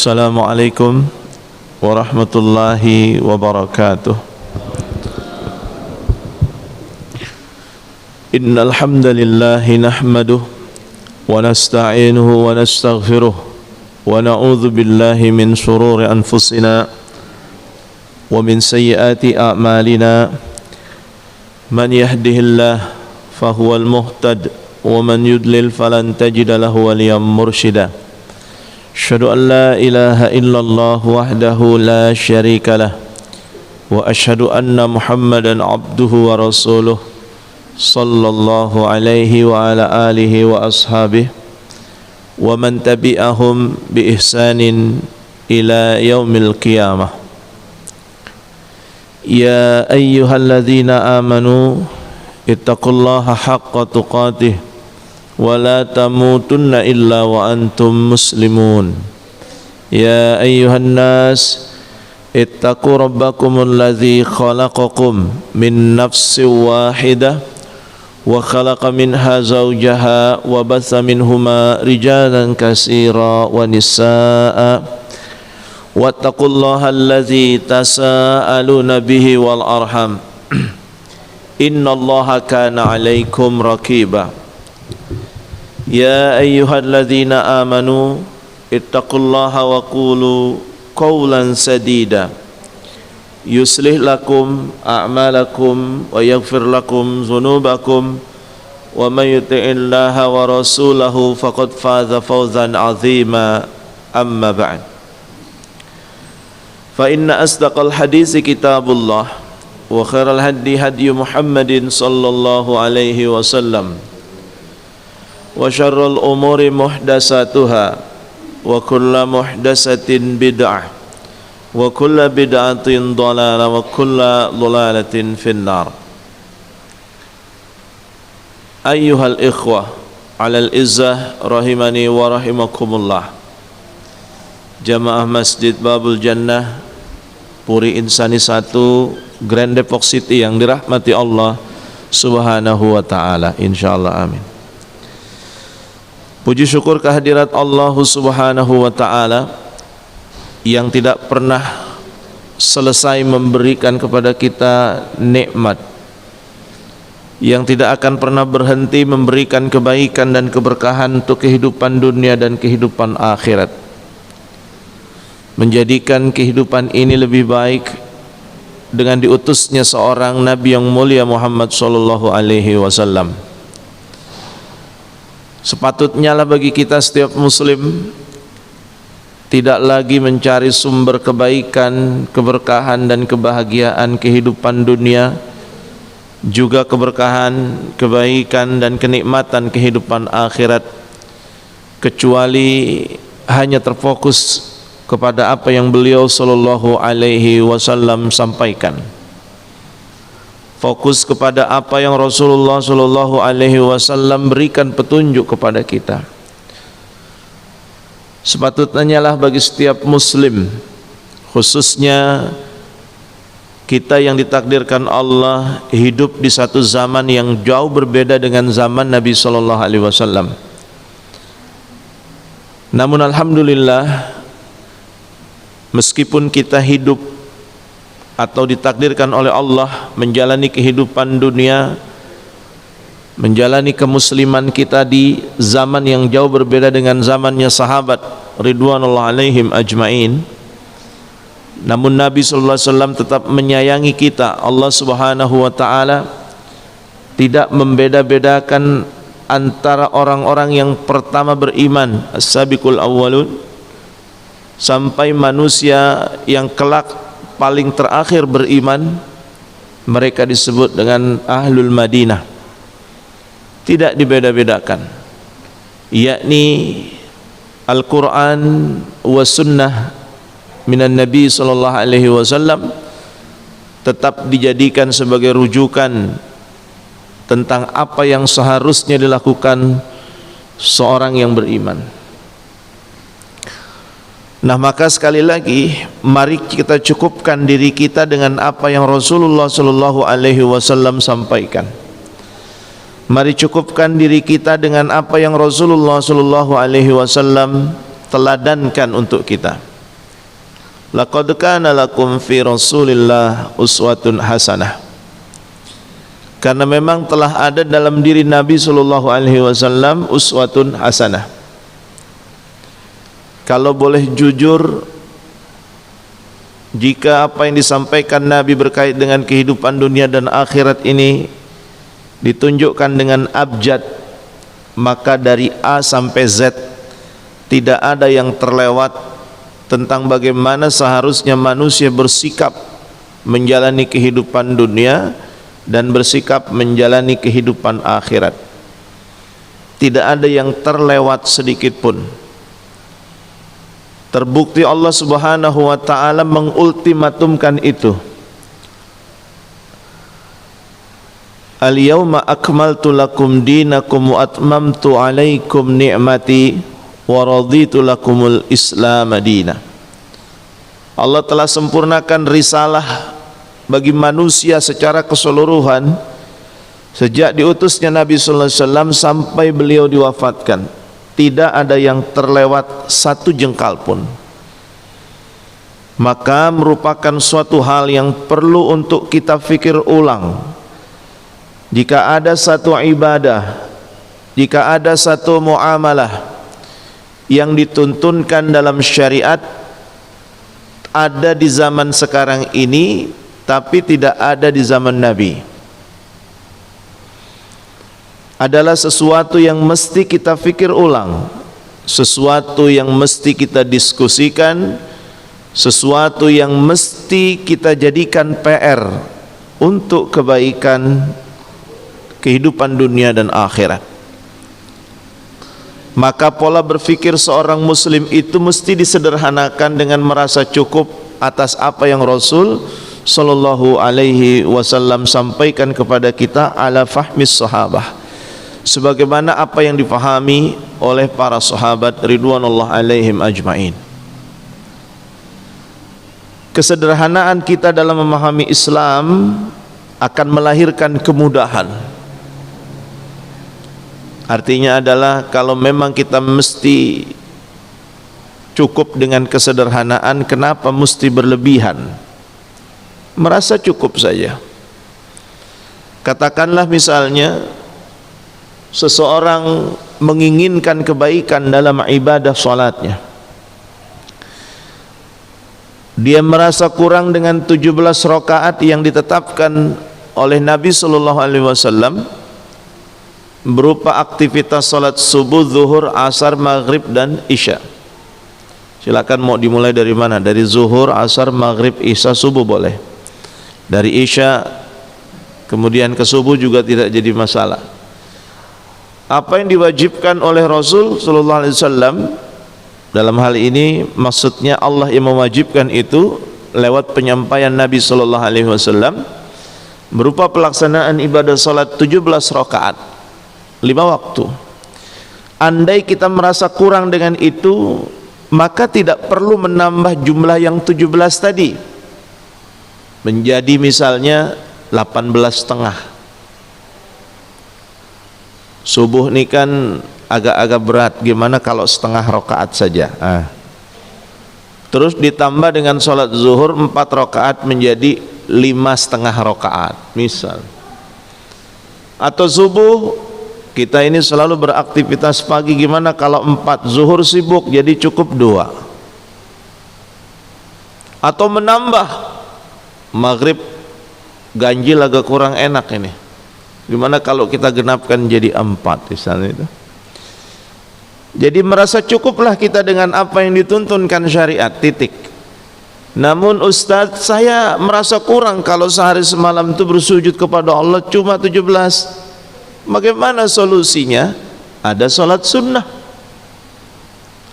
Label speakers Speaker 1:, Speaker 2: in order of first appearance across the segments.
Speaker 1: Assalamualaikum warahmatullahi wabarakatuh. Innal hamdalillah nahmaduhu wa nasta'inuhu wa nastaghfiruh wa na'udzu billahi min shururi anfusina wa min sayyiati a'malina. Man yahdihillahu fahuwal muhtad wa man yudlil falan tajida lahu waliyyan mursyida. Asyhadu an la ilaha illallah wahdahu la syarika lah wa asyhadu anna Muhammadan abduhu wa rasuluh sallallahu alaihi wa ala alihi wa ashabihi wa man tabi'ahum bi ihsanin ila yaumil qiyamah. Ya ayyuhalladzina amanu ittaqullaha haqqa tuqatih wa la tamutunna illa wa antum muslimun. Ya ayyuhan nas ittaqu rabbakumul ladzi khalaqakum min nafsin wahidah wa khalaqa minha zawjaha wa batha minhuma rijalan katsira wa nisaa'a wattaqullaha alladzi tasaaluna bihi wal arham innallaha kana 'alaikum raqiba. Ya ayyuhalladzina amanu ittaqullaha wa qulu qawlan sadida yuslih lakum a'malakum wa yaghfir lakum dhunubakum wa may yuti'illaha wa rasulahu faqad faza fawzan 'azima. Amma ba'd. Fa inna asdaqal hadisi kitabullah wa khairal hadi hadi Muhammadin sallallahu alaihi wasallam wa syarrul umuri muhdatsatuha wa kullu muhdatsatin bid'ah wa kullu bid'atin dhalalah wa kullu dhalalatin finnar. Ayyuhal ikhwah alal izzah rahimani wa rahimakumullah. Jamaah Masjid Babul Jannah Puri Insani 1 Grand Depok City yang dirahmati Allah Subhanahu wa taala, insyaallah amin. Puji syukur kehadirat Allah Subhanahu wa taala yang tidak pernah selesai memberikan kepada kita nikmat, yang tidak akan pernah berhenti memberikan kebaikan dan keberkahan untuk kehidupan dunia dan kehidupan akhirat, menjadikan kehidupan ini lebih baik dengan diutusnya seorang Nabi yang mulia Muhammad sallallahu alaihi wasallam. Sepatutnya lah bagi kita setiap muslim tidak lagi mencari sumber kebaikan, keberkahan dan kebahagiaan kehidupan dunia, juga keberkahan, kebaikan dan kenikmatan kehidupan akhirat, kecuali hanya terfokus kepada apa yang beliau sallallahu alaihi wasallam sampaikan. Fokus kepada apa yang Rasulullah sallallahu alaihi wasallam berikan petunjuk kepada kita. Sepatutnya lah bagi setiap muslim, khususnya kita yang ditakdirkan Allah hidup di satu zaman yang jauh berbeda dengan zaman Nabi sallallahu alaihi wasallam. Namun alhamdulillah, meskipun kita hidup atau ditakdirkan oleh Allah menjalani kehidupan dunia, menjalani kemusliman kita di zaman yang jauh berbeda dengan zamannya sahabat ridwanullah alaihim ajmain, namun Nabi sallallahu alaihi wasallam tetap menyayangi kita. Allah Subhanahu wa taala tidak membeda-bedakan antara orang-orang yang pertama beriman, as-sabiqul awwalun, sampai manusia yang kelak paling terakhir beriman, mereka disebut dengan Ahlul Madinah. Tidak dibeda-bedakan, yakni Al-Quran wa Sunnah minan Nabi sallallahu alaihi wasallam tetap dijadikan sebagai rujukan tentang apa yang seharusnya dilakukan seorang yang beriman. Nah, maka sekali lagi mari kita cukupkan diri kita dengan apa yang Rasulullah sallallahu alaihi wasallam sampaikan. Mari cukupkan diri kita dengan apa yang Rasulullah sallallahu alaihi wasallam teladankan untuk kita. Laqad kana lakum fi Rasulillah uswatun hasanah. Karena memang telah ada dalam diri Nabi sallallahu alaihi wasallam uswatun hasanah. Kalau boleh jujur, jika apa yang disampaikan Nabi berkait dengan kehidupan dunia dan akhirat ini ditunjukkan dengan abjad, maka dari A sampai Z tidak ada yang terlewat tentang bagaimana seharusnya manusia bersikap menjalani kehidupan dunia dan bersikap menjalani kehidupan akhirat. Tidak ada yang terlewat sedikit pun. Terbukti Allah Subhanahu wa taala mengultimatumkan itu. Al-yawma akmaltu lakum dinakum wa atmamtu alaikum ni'mati wa raditu lakumul Islam madina. Allah telah sempurnakan risalah bagi manusia secara keseluruhan sejak diutusnya Nabi sallallahu alaihi wasallam sampai beliau diwafatkan. Tidak ada yang terlewat satu jengkal pun. Maka merupakan suatu hal yang perlu untuk kita fikir ulang. Jika ada satu ibadah, jika ada satu muamalah yang dituntunkan dalam syariat ada di zaman sekarang ini tapi tidak ada di zaman Nabi, adalah sesuatu yang mesti kita fikir ulang, sesuatu yang mesti kita diskusikan, sesuatu yang mesti kita jadikan PR untuk kebaikan kehidupan dunia dan akhirat. Maka pola berfikir seorang muslim itu mesti disederhanakan dengan merasa cukup atas apa yang Rasul sallallahu alaihi wasallam sampaikan kepada kita ala fahmis sahabah, sebagaimana apa yang dipahami oleh para sahabat ridwanullah alaihim ajmain. Kesederhanaan kita dalam memahami Islam akan melahirkan kemudahan. Artinya adalah kalau memang kita mesti cukup dengan kesederhanaan, kenapa mesti berlebihan? Merasa cukup saja. Katakanlah misalnya seseorang menginginkan kebaikan dalam ibadah salatnya, dia merasa kurang dengan 17 rakaat yang ditetapkan oleh Nabi sallallahu alaihi wasallam berupa aktivitas salat subuh, zuhur, asar, maghrib dan isya. Silakan mau dimulai dari mana? Dari zuhur, asar, maghrib, isya, subuh boleh. Dari isya kemudian ke subuh juga tidak jadi masalah. Apa yang diwajibkan oleh Rasul sallallahu alaihi wasallam dalam hal ini maksudnya Allah yang mewajibkan itu lewat penyampaian Nabi sallallahu alaihi wasallam berupa pelaksanaan ibadah salat 17 rakaat 5 waktu. Andai kita merasa kurang dengan itu, maka tidak perlu menambah jumlah yang 17 tadi menjadi misalnya 18,5. Subuh ini kan agak-agak berat, gimana kalau setengah rakaat saja? Terus ditambah dengan sholat zuhur 4 rakaat menjadi 5,5 rakaat misal. Atau subuh kita ini selalu beraktivitas pagi, gimana kalau 4, zuhur sibuk jadi cukup 2. Atau menambah maghrib ganjil agak kurang enak ini, gimana kalau kita genapkan jadi 4 misalnya itu. Jadi merasa cukuplah kita dengan apa yang dituntunkan syariat, titik. Namun Ustadz, saya merasa kurang kalau sehari semalam itu bersujud kepada Allah cuma 17. Bagaimana solusinya? Ada sholat sunnah,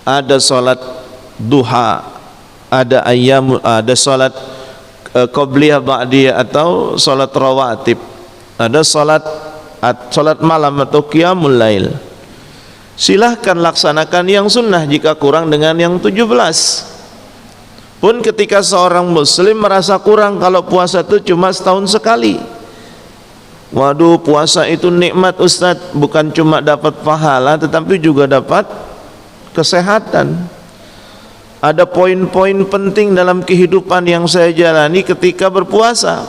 Speaker 1: ada sholat duha, ada sholat qobliyah ba'diyah atau sholat rawatib, ada sholat malam atau qiyamul lail. Silahkan laksanakan yang sunnah jika kurang dengan yang 17. Pun ketika seorang muslim merasa kurang kalau puasa itu cuma setahun sekali, waduh puasa itu nikmat Ustadz, bukan cuma dapat pahala tetapi juga dapat kesehatan. ada poin-poin penting dalam kehidupan yang saya jalani ketika berpuasa.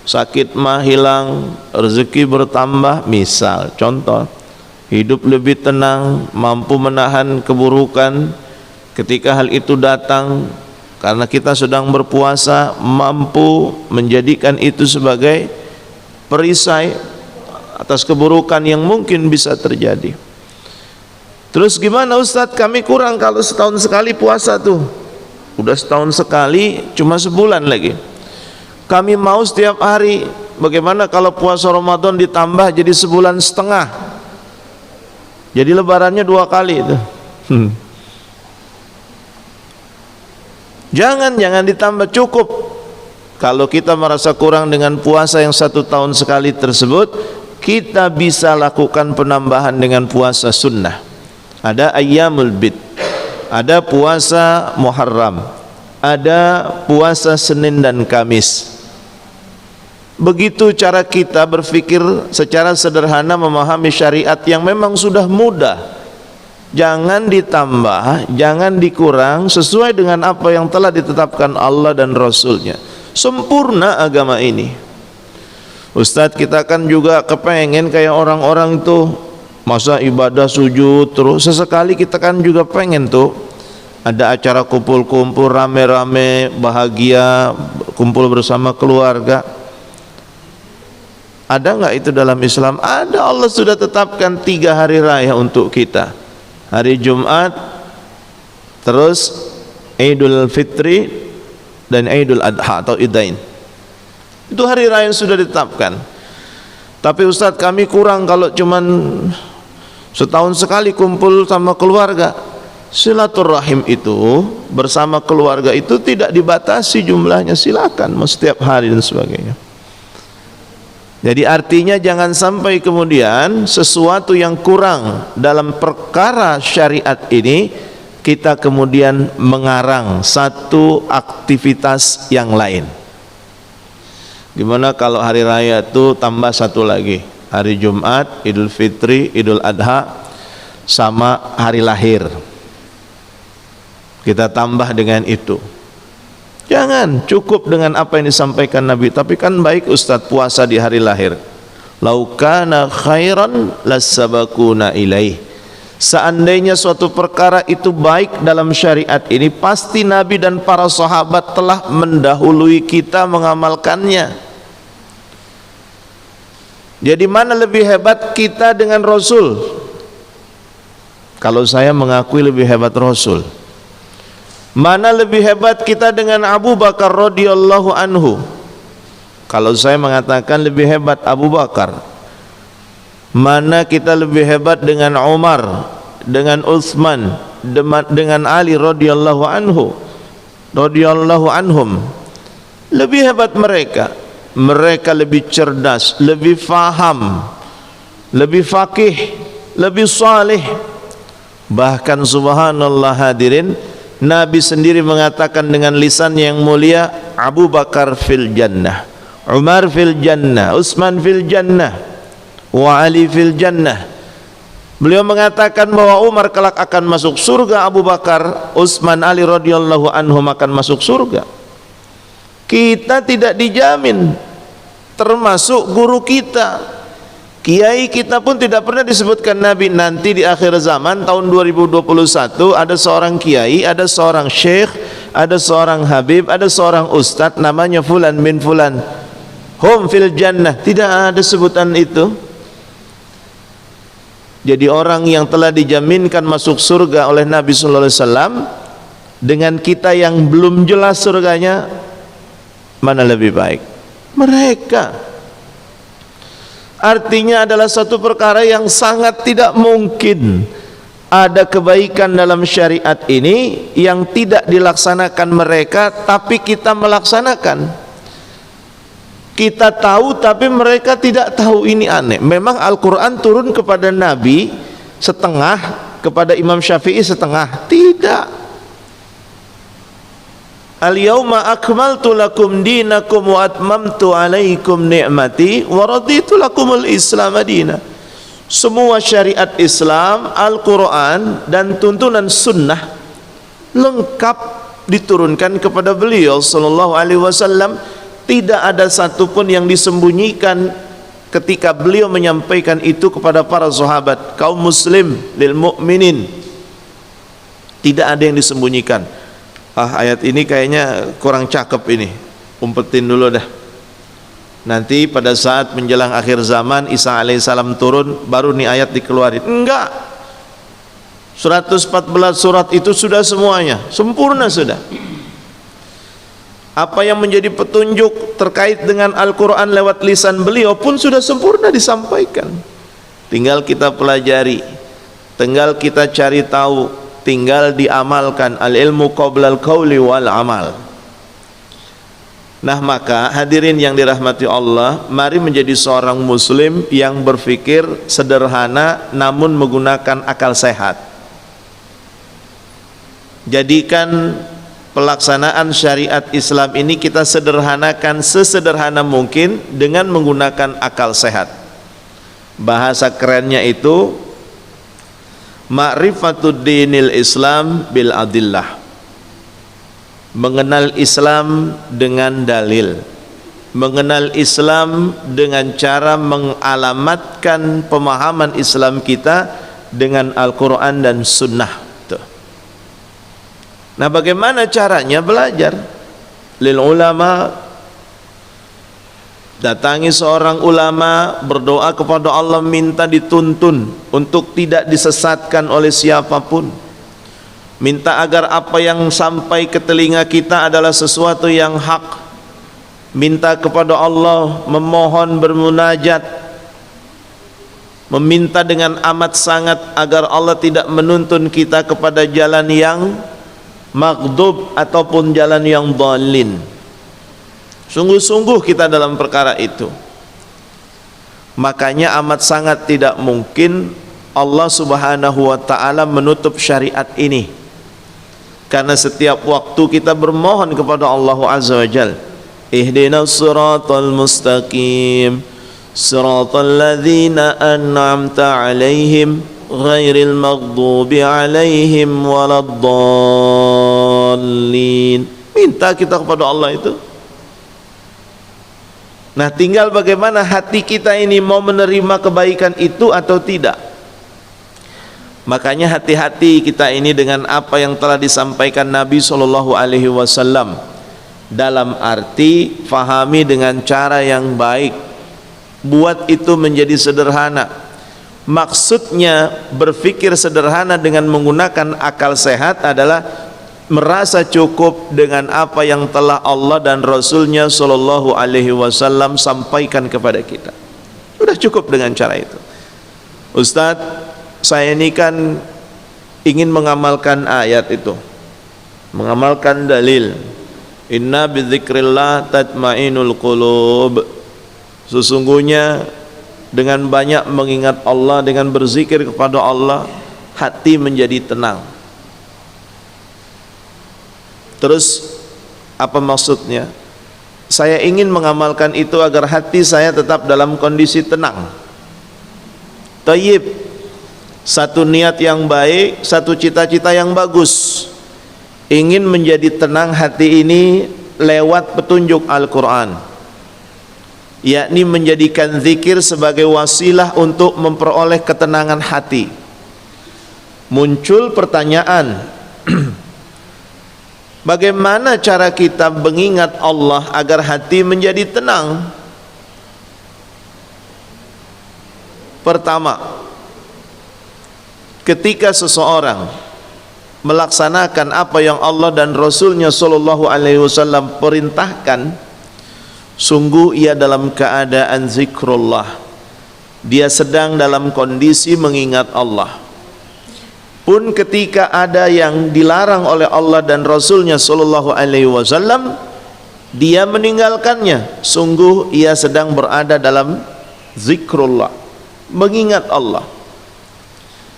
Speaker 1: Sakit mah hilang, rezeki bertambah, misal contoh. Hidup lebih tenang, mampu menahan keburukan ketika hal itu datang. Karena kita sedang berpuasa, mampu menjadikan itu sebagai perisai atas keburukan yang mungkin bisa terjadi. Terus gimana Ustadz, kami kurang kalau setahun sekali puasa tuh. Udah setahun sekali, cuma sebulan lagi. Kami mau setiap hari. Bagaimana kalau puasa Ramadan ditambah jadi sebulan setengah? Jadi lebarannya 2 kali itu. Jangan ditambah, cukup. Kalau kita merasa kurang dengan puasa yang 1 tahun sekali tersebut, kita bisa lakukan penambahan dengan puasa sunnah. Ada ayyamul bid, ada puasa Muharram, ada puasa Senin dan Kamis. Begitu cara kita berpikir secara sederhana memahami syariat yang memang sudah mudah. Jangan ditambah, jangan dikurang, sesuai dengan apa yang telah ditetapkan Allah dan Rasulnya. Sempurna agama ini. Ustadz, kita kan juga kepengen kayak orang-orang tuh, masa ibadah sujud terus. Sesekali kita kan juga pengen tuh ada acara kumpul-kumpul rame-rame, bahagia, kumpul bersama keluarga. Ada enggak itu dalam Islam? Ada. Allah sudah tetapkan 3 hari raya untuk kita. Hari Jumat, terus Idul Fitri dan Idul Adha atau Idain. Itu hari raya yang sudah ditetapkan. Tapi Ustadz, kami kurang kalau cuman setahun sekali kumpul sama keluarga. Silaturahim itu bersama keluarga itu tidak dibatasi jumlahnya, silakan mau setiap hari dan sebagainya. Jadi artinya jangan sampai kemudian sesuatu yang kurang dalam perkara syariat ini kita kemudian mengarang satu aktivitas yang lain. Gimana kalau hari raya itu tambah 1 lagi, hari Jumat, Idul Fitri, Idul Adha, sama hari lahir, kita tambah dengan itu. Jangan cukup dengan apa yang disampaikan Nabi. Tapi kan baik Ustadz puasa di hari lahir. Lau kana khairan lassabaquna ilaih. Seandainya suatu perkara itu baik dalam syariat ini, pasti Nabi dan para sahabat telah mendahului kita mengamalkannya. Jadi mana lebih hebat kita dengan Rasul? Kalau saya mengakui lebih hebat Rasul. Mana lebih hebat kita dengan Abu Bakar radhiyallahu anhu? Kalau saya mengatakan lebih hebat Abu Bakar. Mana kita lebih hebat dengan Umar, dengan Utsman, dengan Ali radhiyallahu anhu, radhiyallahu anhum? Lebih hebat mereka. Mereka lebih cerdas, lebih faham, lebih faqih, lebih saleh. Bahkan subhanallah hadirin, Nabi sendiri mengatakan dengan lisan yang mulia, Abu Bakar fil jannah, Umar fil jannah, Utsman fil jannah, wa Ali fil jannah. Beliau mengatakan bahwa Umar kelak akan masuk surga, Abu Bakar, Utsman, Ali radhiyallahu anhum akan masuk surga. Kita tidak dijamin, termasuk guru kita. Kiai kita pun tidak pernah disebutkan Nabi. Nanti di akhir zaman tahun 2021 ada seorang kiai, ada seorang syekh, ada seorang habib, ada seorang ustadz namanya fulan bin fulan, hum fil jannah. Tidak ada sebutan itu. Jadi orang yang telah dijaminkan masuk surga oleh Nabi sallallahu alaihi wasallam, dengan kita yang belum jelas surganya, mana lebih baik? Mereka. Artinya adalah satu perkara yang sangat tidak mungkin ada kebaikan dalam syariat ini yang tidak dilaksanakan mereka, tapi kita melaksanakan. Kita tahu tapi mereka tidak tahu, ini aneh. Memang Al-Quran turun kepada Nabi setengah, kepada Imam Syafi'i setengah. Tidak. Al-yawma akmaltu lakum dinakum wa atmamtu alaikum ni'mati wa raditu lakumul Islam madina. Semua syariat Islam, Al-Quran dan tuntunan sunnah lengkap diturunkan kepada beliau sallallahu alaihi wasallam. Tidak ada satupun yang disembunyikan ketika beliau menyampaikan itu kepada para sahabat, kaum muslim, lil mu'minin. Tidak ada yang disembunyikan. Ayat ini kayaknya kurang cakep ini, umpetin dulu dah. Nanti pada saat menjelang akhir zaman Isa alaihissalam turun, baru nih ayat dikeluarin. Enggak, 114 surat itu sudah semuanya sempurna sudah. Apa yang menjadi petunjuk terkait dengan Al-Quran lewat lisan beliau pun sudah sempurna disampaikan. Tinggal kita pelajari, tinggal kita cari tahu, tinggal diamalkan. Al-ilmu qablal qawli wal amal. Nah, maka hadirin yang dirahmati Allah, mari menjadi seorang muslim yang berpikir sederhana namun menggunakan akal sehat. Jadikan pelaksanaan syariat Islam ini kita sederhanakan sesederhana mungkin dengan menggunakan akal sehat. Bahasa kerennya itu ma'rifatud dinil Islam bil adillah. Mengenal Islam dengan dalil, mengenal Islam dengan cara mengalamatkan pemahaman Islam kita dengan Al-Quran dan Sunnah. Tuh. Nah, bagaimana caranya belajar? Lil ulama, datangi seorang ulama, berdoa kepada Allah, minta dituntun untuk tidak disesatkan oleh siapapun. Minta agar apa yang sampai ke telinga kita adalah sesuatu yang hak. Minta kepada Allah, memohon, bermunajat, meminta dengan amat sangat agar Allah tidak menuntun kita kepada jalan yang maghdub ataupun jalan yang dhalin. Sungguh-sungguh kita dalam perkara itu. Makanya amat sangat tidak mungkin Allah subhanahu wa ta'ala menutup syariat ini. Karena setiap waktu kita bermohon kepada Allah Azza wa Jal, ihdinas siratal mustaqim, siratal ladzina an'amta alaihim, ghairil maghdubi alaihim waladdallin. Minta kita kepada Allah itu. Nah, tinggal bagaimana hati kita ini mau menerima kebaikan itu atau tidak. Makanya hati-hati kita ini dengan apa yang telah disampaikan Nabi sallallahu alaihi wasallam. Dalam arti fahami dengan cara yang baik. Buat itu menjadi sederhana. Maksudnya berpikir sederhana dengan menggunakan akal sehat adalah merasa cukup dengan apa yang telah Allah dan Rasulnya sallallahu alaihi wasallam sampaikan kepada kita. Sudah cukup dengan cara itu. Ustadz, saya ini kan ingin mengamalkan ayat itu, mengamalkan dalil, inna bidzikrillah tatmainul qulub. Sesungguhnya dengan banyak mengingat Allah, dengan berzikir kepada Allah, hati menjadi tenang. Terus apa maksudnya? Saya ingin mengamalkan itu agar hati saya tetap dalam kondisi tenang. Tayyib, satu niat yang baik, satu cita-cita yang bagus, ingin menjadi tenang hati ini lewat petunjuk Al-Quran, yakni menjadikan zikir sebagai wasilah untuk memperoleh ketenangan hati. Muncul pertanyaan, bagaimana cara kita mengingat Allah agar hati menjadi tenang? Pertama, ketika seseorang melaksanakan apa yang Allah dan Rasulnya sallallahu alaihi wasallam perintahkan, sungguh ia dalam keadaan zikrullah. Dia sedang dalam kondisi mengingat Allah. Pun ketika ada yang dilarang oleh Allah dan Rasulnya sallallahu alaihi wasallam, dia meninggalkannya. Sungguh ia sedang berada dalam zikrullah, mengingat Allah.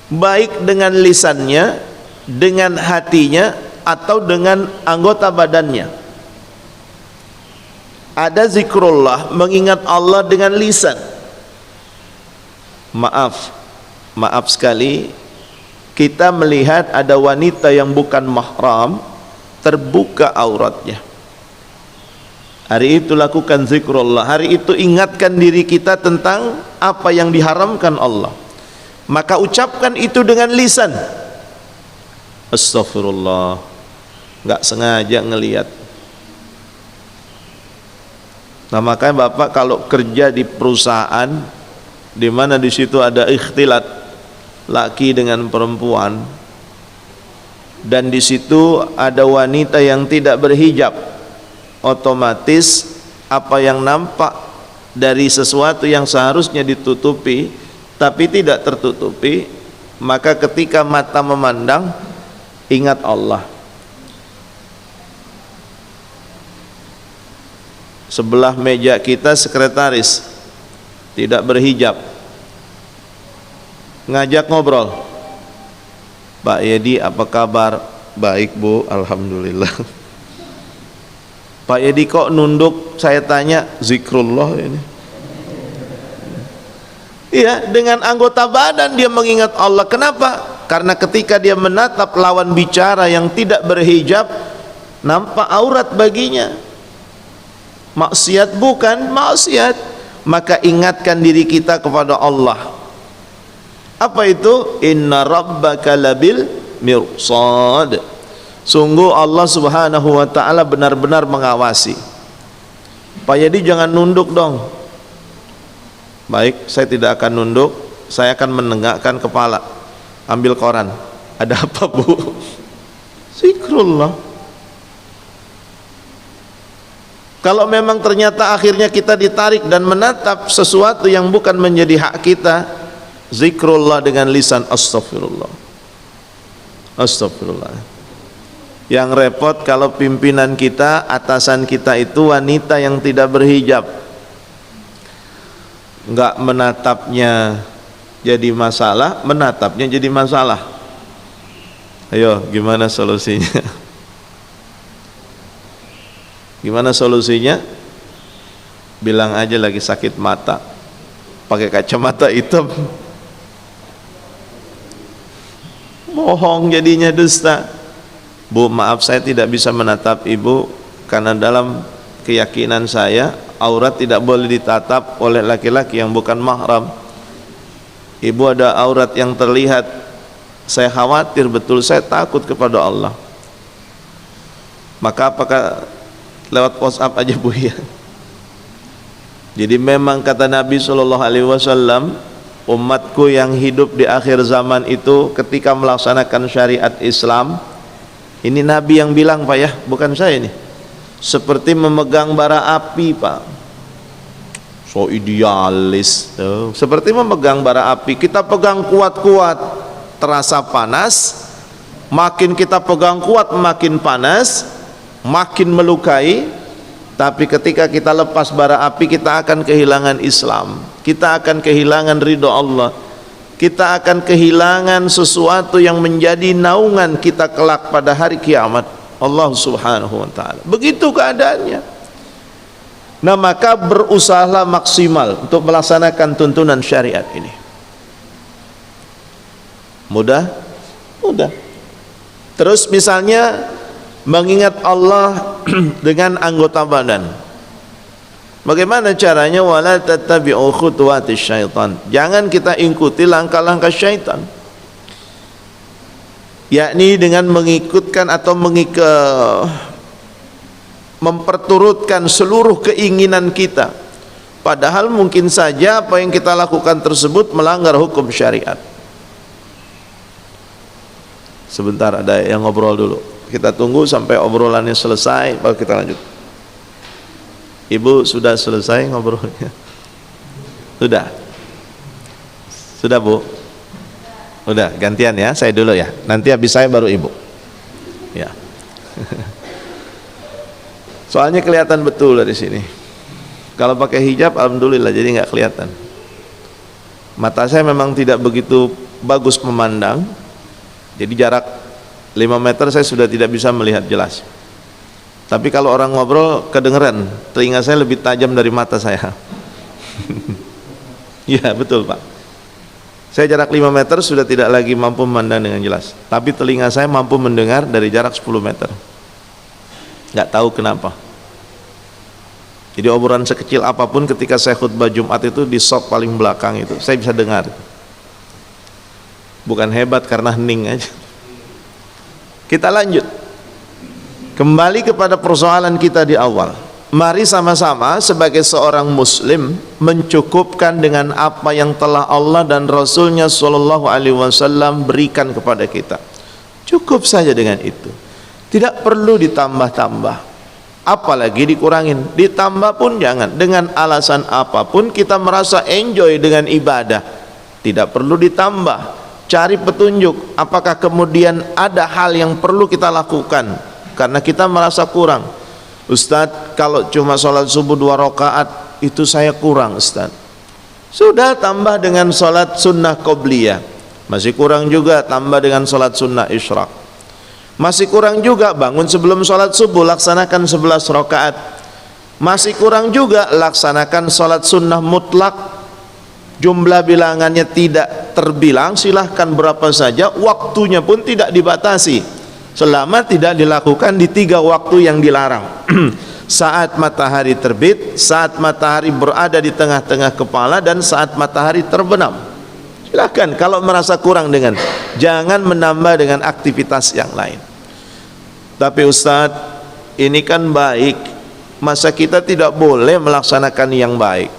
Speaker 1: Baik dengan lisannya, dengan hatinya, atau dengan anggota badannya. Ada zikrullah, mengingat Allah dengan lisan. Maaf sekali, kita melihat ada wanita yang bukan mahram, terbuka auratnya. Hari itu lakukan zikrullah, hari itu ingatkan diri kita tentang apa yang diharamkan Allah. Maka ucapkan itu dengan lisan. Astagfirullah, nggak sengaja ngelihat. Nah makanya Bapak kalau kerja di perusahaan di mana di situ ada ikhtilat laki dengan perempuan, dan di situ ada wanita yang tidak berhijab, otomatis apa yang nampak dari sesuatu yang seharusnya ditutupi tapi tidak tertutupi, maka ketika mata memandang ingat Allah. Sebelah meja kita sekretaris tidak berhijab, ngajak ngobrol, Pak Yedi apa kabar? Baik Bu, alhamdulillah. Pak Yedi kok nunduk? Saya tanya, zikrullah ini. Iya, dengan anggota badan dia mengingat Allah. Kenapa? Karena ketika dia menatap lawan bicara yang tidak berhijab, nampak aurat baginya. Maksiat bukan maksiat, maka ingatkan diri kita kepada Allah. Apa itu? Inna rabbaka labil mirsad. Sungguh Allah subhanahu wa ta'ala benar-benar mengawasi. Pak Yedi jangan nunduk dong. Baik, saya tidak akan nunduk, saya akan menenggakkan kepala. Ambil koran. Ada apa Bu? Zikrullah. Kalau memang ternyata akhirnya kita ditarik dan menatap sesuatu yang bukan menjadi hak kita, zikrullah dengan lisan astagfirullah. Astagfirullah. Yang repot kalau pimpinan kita, atasan kita itu wanita yang tidak berhijab. Enggak menatapnya jadi masalah, menatapnya jadi masalah. Ayo, gimana solusinya? Gimana solusinya? Bilang aja lagi sakit mata, pakai kacamata hitam. Bohong jadinya, dusta. Bu, maaf saya tidak bisa menatap ibu karena dalam keyakinan saya aurat tidak boleh ditatap oleh laki-laki yang bukan mahram. Ibu ada aurat yang terlihat, saya khawatir betul, saya takut kepada Allah. Maka apakah lewat WhatsApp aja Bu ya? Jadi memang kata Nabi SAW, umatku yang hidup di akhir zaman itu ketika melaksanakan syariat Islam, ini Nabi yang bilang Pak ya, bukan saya ini, seperti memegang bara api Pak. So idealis tuh. Seperti memegang bara api, kita pegang kuat-kuat terasa panas, makin kita pegang kuat makin panas, makin melukai. Tapi ketika kita lepas bara api, kita akan kehilangan Islam, kita akan kehilangan ridho Allah, kita akan kehilangan sesuatu yang menjadi naungan kita kelak pada hari kiamat, Allah subhanahu wa ta'ala. Begitu keadaannya. Nah maka berusahalah maksimal untuk melaksanakan tuntunan syariat ini. Mudah? Mudah. Terus misalnya mengingat Allah dengan anggota badan. Bagaimana caranya? Wala tattabi'u khutuwatis syaitan. Jangan kita ikuti langkah-langkah syaitan. Yakni dengan mengikutkan atau memperturutkan seluruh keinginan kita. Padahal mungkin saja apa yang kita lakukan tersebut melanggar hukum syariat. Sebentar, ada yang ngobrol dulu. Kita tunggu sampai obrolannya selesai baru kita lanjut. Ibu sudah selesai ngobrolnya? Sudah? Sudah Bu? Udah, gantian ya, saya dulu ya. Nanti habis saya baru ibu. Ya. Soalnya kelihatan betul dari sini. Kalau pakai hijab alhamdulillah jadi nggak kelihatan. Mata saya memang tidak begitu bagus memandang. Jadi jarak 5 meter saya sudah tidak bisa melihat jelas. Tapi kalau orang ngobrol kedengeran, telinga saya lebih tajam dari mata saya. Ya betul Pak. Saya jarak 5 meter sudah tidak lagi mampu memandang dengan jelas, tapi telinga saya mampu mendengar dari jarak 10 meter. Nggak tahu kenapa. Jadi obrolan sekecil apapun ketika saya khutbah Jumat itu di sok paling belakang itu saya bisa dengar. Bukan hebat karena hening aja. Kita lanjut. Kembali kepada persoalan kita di awal. Mari sama-sama sebagai seorang muslim mencukupkan dengan apa yang telah Allah dan Rasulnya Shallallahu Alaihi Wasallam berikan kepada kita. Cukup saja dengan itu. Tidak perlu ditambah-tambah, apalagi dikurangin. Ditambah pun jangan. Dengan alasan apapun kita merasa enjoy dengan ibadah, tidak perlu ditambah. Cari petunjuk. Apakah kemudian ada hal yang perlu kita lakukan karena kita merasa kurang? Ustadz, kalau cuma sholat subuh 2 rakaat itu saya kurang Ustadz. Sudah tambah dengan sholat sunnah qobliyah. Masih kurang juga, tambah dengan sholat sunnah isyraq. Masih kurang juga, bangun sebelum sholat subuh laksanakan 11 rakaat. Masih kurang juga, laksanakan sholat sunnah mutlak. Jumlah bilangannya tidak terbilang, silahkan berapa saja, waktunya pun tidak dibatasi, selama tidak dilakukan di 3 waktu yang dilarang. Saat matahari terbit, saat matahari berada di tengah-tengah kepala, dan saat matahari terbenam. Silakan kalau merasa kurang dengan, jangan menambah dengan aktivitas yang lain. Tapi Ustadz, ini kan baik, masa kita tidak boleh melaksanakan yang baik?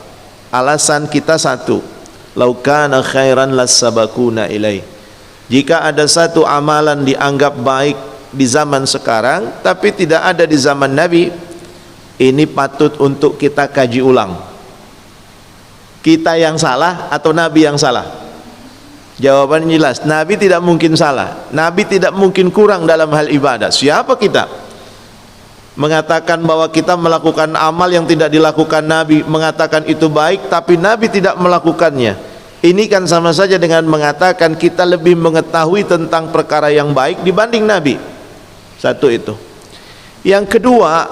Speaker 1: Alasan kita satu, lau kana khairan lassabaquna ilaih. Jika ada satu amalan dianggap baik di zaman sekarang tapi tidak ada di zaman Nabi, ini patut untuk kita kaji ulang. Kita yang salah atau Nabi yang salah? Jawabannya jelas, Nabi tidak mungkin salah. Nabi tidak mungkin kurang dalam hal ibadah. Siapa kita mengatakan bahwa kita melakukan amal yang tidak dilakukan Nabi, mengatakan itu baik tapi Nabi tidak melakukannya? Ini kan sama saja dengan mengatakan kita lebih mengetahui tentang perkara yang baik dibanding Nabi. Satu itu. Yang kedua,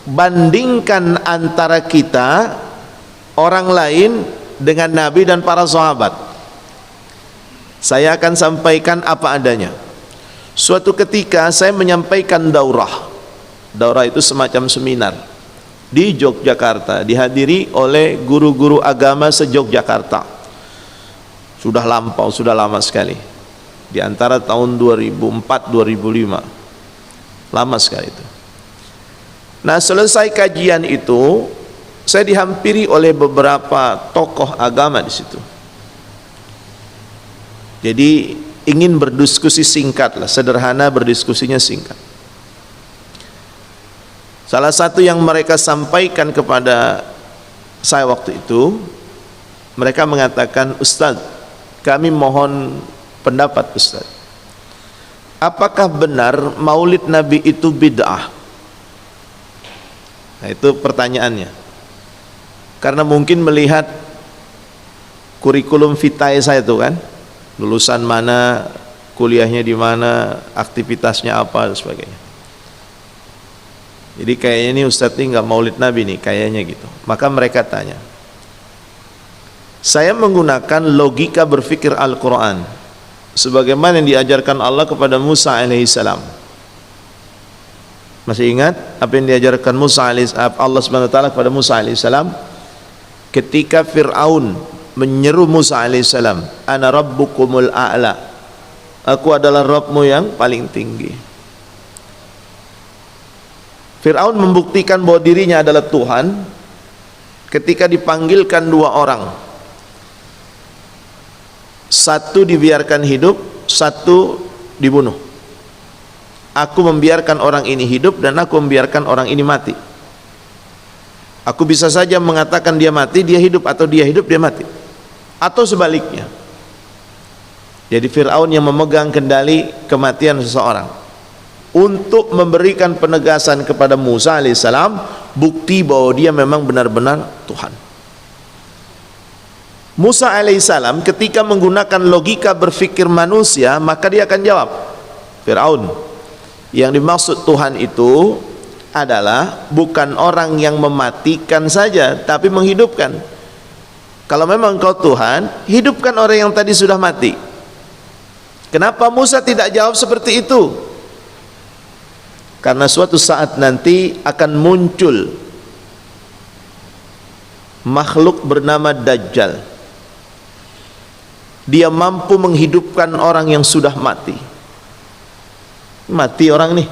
Speaker 1: bandingkan antara kita, orang lain, dengan Nabi dan para sahabat. Saya akan sampaikan apa adanya. Suatu ketika saya menyampaikan daurah. Daurah itu semacam seminar di Yogyakarta, dihadiri oleh guru-guru agama se-Yogyakarta. Sudah lampau, sudah lama sekali, di antara tahun 2004-2005, lama sekali itu. Nah, selesai kajian itu saya dihampiri oleh beberapa tokoh agama di situ. Jadi ingin berdiskusi singkat lah, sederhana, berdiskusinya singkat. Salah satu yang mereka sampaikan kepada saya waktu itu, mereka mengatakan, Ustadz, kami mohon pendapat Ustaz, apakah benar maulid Nabi itu bid'ah? Nah, itu pertanyaannya. Karena mungkin melihat kurikulum vitae saya itu kan, lulusan mana, kuliahnya di mana, aktivitasnya apa dan sebagainya. Jadi kayaknya ini Ustaz ini nggak maulid Nabi nih, kayaknya gitu. Maka mereka tanya. Saya menggunakan logika berfikir Al-Quran sebagaimana yang diajarkan Allah kepada Musa alaihissalam. Masih ingat apa yang diajarkan Allah subhanahu wa ta'ala kepada Musa alaihissalam ketika Fir'aun menyeru Musa alaihissalam, ana rabbukumul a'la, aku adalah Rabbmu yang paling tinggi. Fir'aun membuktikan bahwa dirinya adalah Tuhan ketika dipanggilkan 2 orang, satu dibiarkan hidup, satu dibunuh. Aku membiarkan orang ini hidup dan aku membiarkan orang ini mati. Aku bisa saja mengatakan dia mati, dia hidup, atau dia hidup, dia mati, atau sebaliknya. Jadi Fir'aun yang memegang kendali kematian seseorang untuk memberikan penegasan kepada Musa alaihissalam, bukti bahwa dia memang benar-benar Tuhan. Musa alaihissalam ketika menggunakan logika berfikir manusia, maka dia akan jawab, Fir'aun, yang dimaksud Tuhan itu adalah bukan orang yang mematikan saja, tapi menghidupkan. Kalau memang Engkau Tuhan, hidupkan orang yang tadi sudah mati. Kenapa Musa tidak jawab seperti itu? Karena suatu saat nanti akan muncul makhluk bernama Dajjal. Dia mampu menghidupkan orang yang sudah mati. Mati orang nih,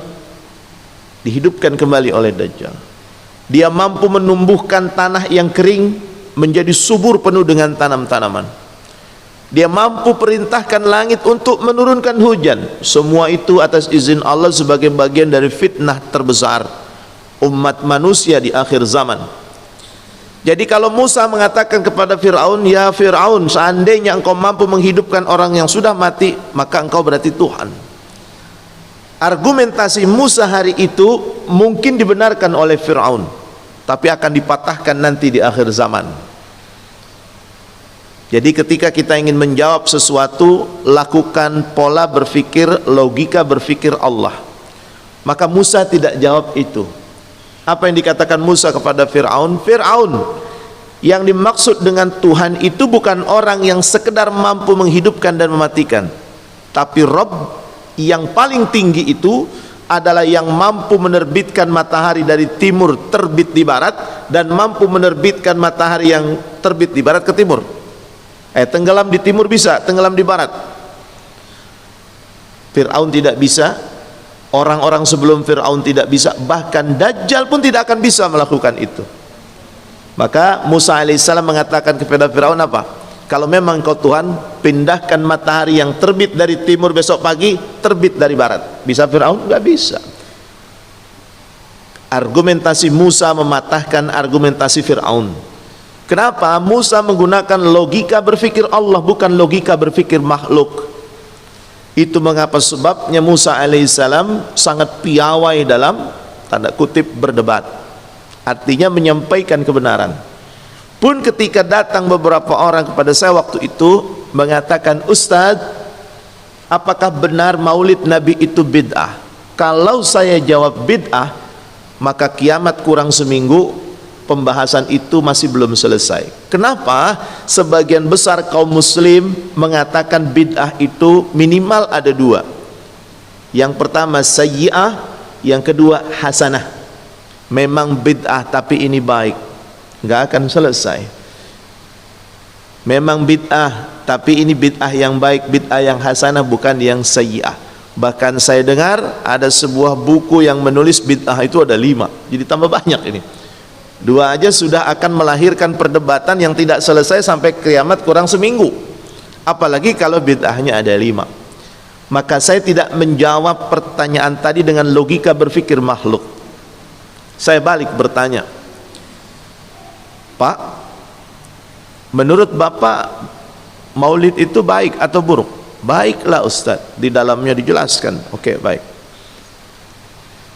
Speaker 1: dihidupkan kembali oleh Dajjal. Dia mampu menumbuhkan tanah yang kering menjadi subur penuh dengan tanam-tanaman. Dia mampu perintahkan langit untuk menurunkan hujan. Semua itu atas izin Allah sebagai bagian dari fitnah terbesar umat manusia di akhir zaman. Jadi kalau Musa mengatakan kepada Fir'aun, ya Fir'aun, seandainya engkau mampu menghidupkan orang yang sudah mati, maka engkau berarti Tuhan. Argumentasi Musa hari itu mungkin dibenarkan oleh Fir'aun, tapi akan dipatahkan nanti di akhir zaman. Jadi ketika kita ingin menjawab sesuatu, lakukan pola berpikir, logika berpikir Allah. Maka Musa tidak jawab itu. Apa yang dikatakan Musa kepada Fir'aun? Fir'aun, yang dimaksud dengan Tuhan itu bukan orang yang sekedar mampu menghidupkan dan mematikan, tapi Rabb yang paling tinggi itu adalah yang mampu menerbitkan matahari dari timur terbit di barat, dan mampu menerbitkan matahari yang terbit di barat ke timur. Tenggelam di timur bisa, tenggelam di barat. Fir'aun tidak bisa, orang-orang sebelum Fir'aun tidak bisa, bahkan Dajjal pun tidak akan bisa melakukan itu. Maka Musa alaihissalam mengatakan kepada Fir'aun apa? Kalau memang kau Tuhan, pindahkan matahari yang terbit dari timur besok pagi, terbit dari barat. Bisa Fir'aun? Enggak bisa. Argumentasi Musa mematahkan argumentasi Fir'aun. Kenapa? Musa menggunakan logika berpikir Allah, bukan logika berpikir makhluk. Itu mengapa sebabnya Musa alaihissalam sangat piawai dalam tanda kutip berdebat. Artinya menyampaikan kebenaran. Pun ketika datang beberapa orang kepada saya waktu itu mengatakan, Ustadz, apakah benar maulid Nabi itu bid'ah? Kalau saya jawab bid'ah, maka kiamat kurang seminggu pembahasan itu masih belum selesai. Kenapa? Sebagian besar kaum muslim mengatakan bid'ah itu minimal ada dua. Yang pertama sayyi'ah, yang kedua hasanah. Memang bid'ah tapi ini baik, nggak akan selesai. Memang bid'ah tapi ini bid'ah yang baik, bid'ah yang hasanah, bukan yang sayyi'ah. Bahkan saya dengar ada sebuah buku yang menulis bid'ah itu ada 5, jadi tambah banyak ini. 2 aja sudah akan melahirkan perdebatan yang tidak selesai sampai kiamat kurang seminggu, apalagi kalau bid'ahnya ada 5. Maka saya tidak menjawab pertanyaan tadi dengan logika berpikir makhluk. Saya balik bertanya, Pak, menurut Bapak maulid itu baik atau buruk? Baiklah Ustaz, di dalamnya dijelaskan. Oke, baik.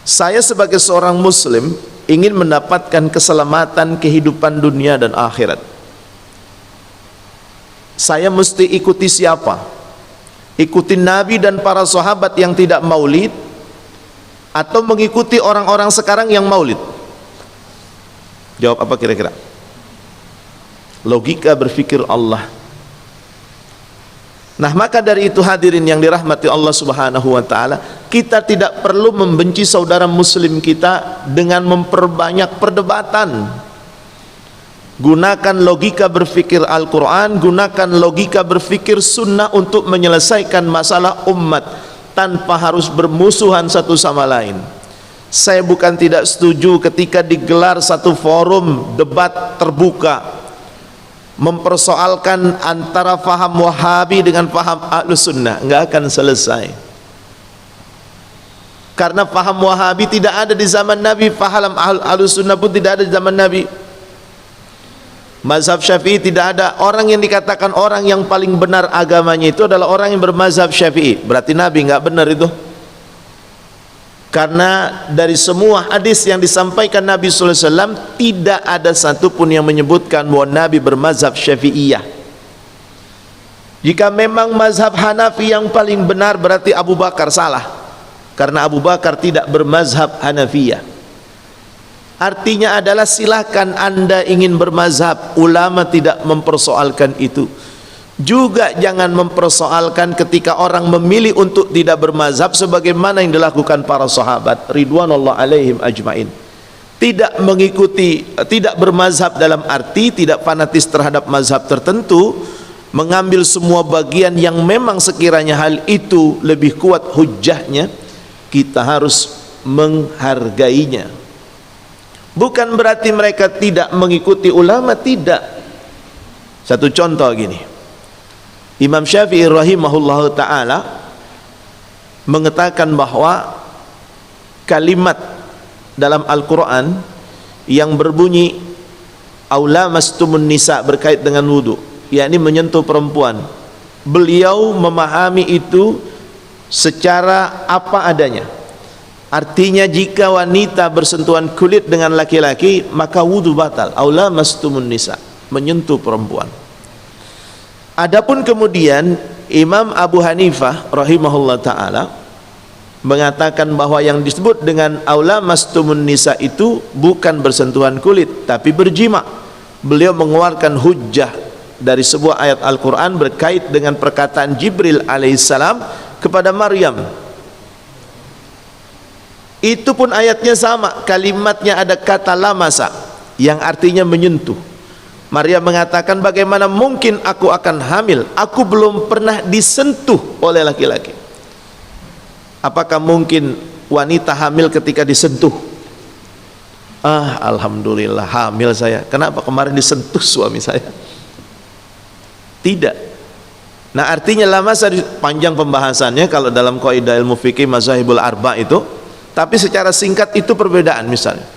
Speaker 1: Saya sebagai seorang muslim ingin mendapatkan keselamatan kehidupan dunia dan akhirat. Saya mesti ikuti siapa? Ikuti Nabi dan para sahabat yang tidak maulid, atau mengikuti orang-orang sekarang yang maulid? Jawab apa kira-kira? Logika berpikir Allah. Nah, maka dari itu hadirin yang dirahmati Allah Subhanahu wa taala, kita tidak perlu membenci saudara muslim kita dengan memperbanyak perdebatan. Gunakan logika berpikir Al-Quran, gunakan logika berpikir sunnah untuk menyelesaikan masalah umat tanpa harus bermusuhan satu sama lain. Saya bukan tidak setuju ketika digelar satu forum debat terbuka mempersoalkan antara faham Wahabi dengan faham Ahlus Sunnah, nggak akan selesai. Karena faham Wahabi tidak ada di zaman Nabi, faham Ahlus Sunnah pun tidak ada di zaman Nabi. Mazhab Syafi'i tidak ada. Orang yang dikatakan orang yang paling benar agamanya itu adalah orang yang bermazhab Syafi'i. Berarti Nabi nggak benar itu. Karena dari semua hadis yang disampaikan Nabi sallallahu alaihi wasallam tidak ada satupun yang menyebutkan bahwa Nabi bermazhab Syafi'iyah. Jika memang mazhab Hanafi yang paling benar, berarti Abu Bakar salah, karena Abu Bakar tidak bermazhab Hanafiyah. Artinya adalah silahkan Anda ingin bermazhab, ulama tidak mempersoalkan itu. Juga jangan mempersoalkan ketika orang memilih untuk tidak bermazhab sebagaimana yang dilakukan para sahabat ridwanullah alaihim ajmain. Tidak mengikuti, tidak bermazhab dalam arti tidak fanatis terhadap mazhab tertentu, mengambil semua bagian yang memang sekiranya hal itu lebih kuat hujjahnya, kita harus menghargainya. Bukan berarti mereka tidak mengikuti ulama, tidak. Satu contoh gini, Imam Syafi'i rahimahullahu ta'ala mengatakan bahwa kalimat dalam Al-Quran yang berbunyi aula mastumun nisa berkait dengan wudu, yakni menyentuh perempuan, beliau memahami itu secara apa adanya. Artinya jika wanita bersentuhan kulit dengan laki-laki maka wudu batal. Aula mastumun nisa, menyentuh perempuan. Adapun kemudian Imam Abu Hanifah rahimahullah ta'ala mengatakan bahwa yang disebut dengan aula mastumun nisa itu bukan bersentuhan kulit tapi berjima. Beliau mengeluarkan hujjah dari sebuah ayat Al-Quran berkait dengan perkataan Jibril alaihissalam kepada Maryam. Itu pun ayatnya sama, kalimatnya ada kata lamasa yang artinya menyentuh. Maria mengatakan, bagaimana mungkin aku akan hamil? Aku belum pernah disentuh oleh laki-laki. Apakah mungkin wanita hamil ketika disentuh? Alhamdulillah hamil saya. Kenapa kemarin disentuh suami saya? Tidak. Nah, artinya lamasa panjang pembahasannya kalau dalam kaidah ilmu fikih mazhabul arba itu. Tapi secara singkat itu perbedaan misalnya.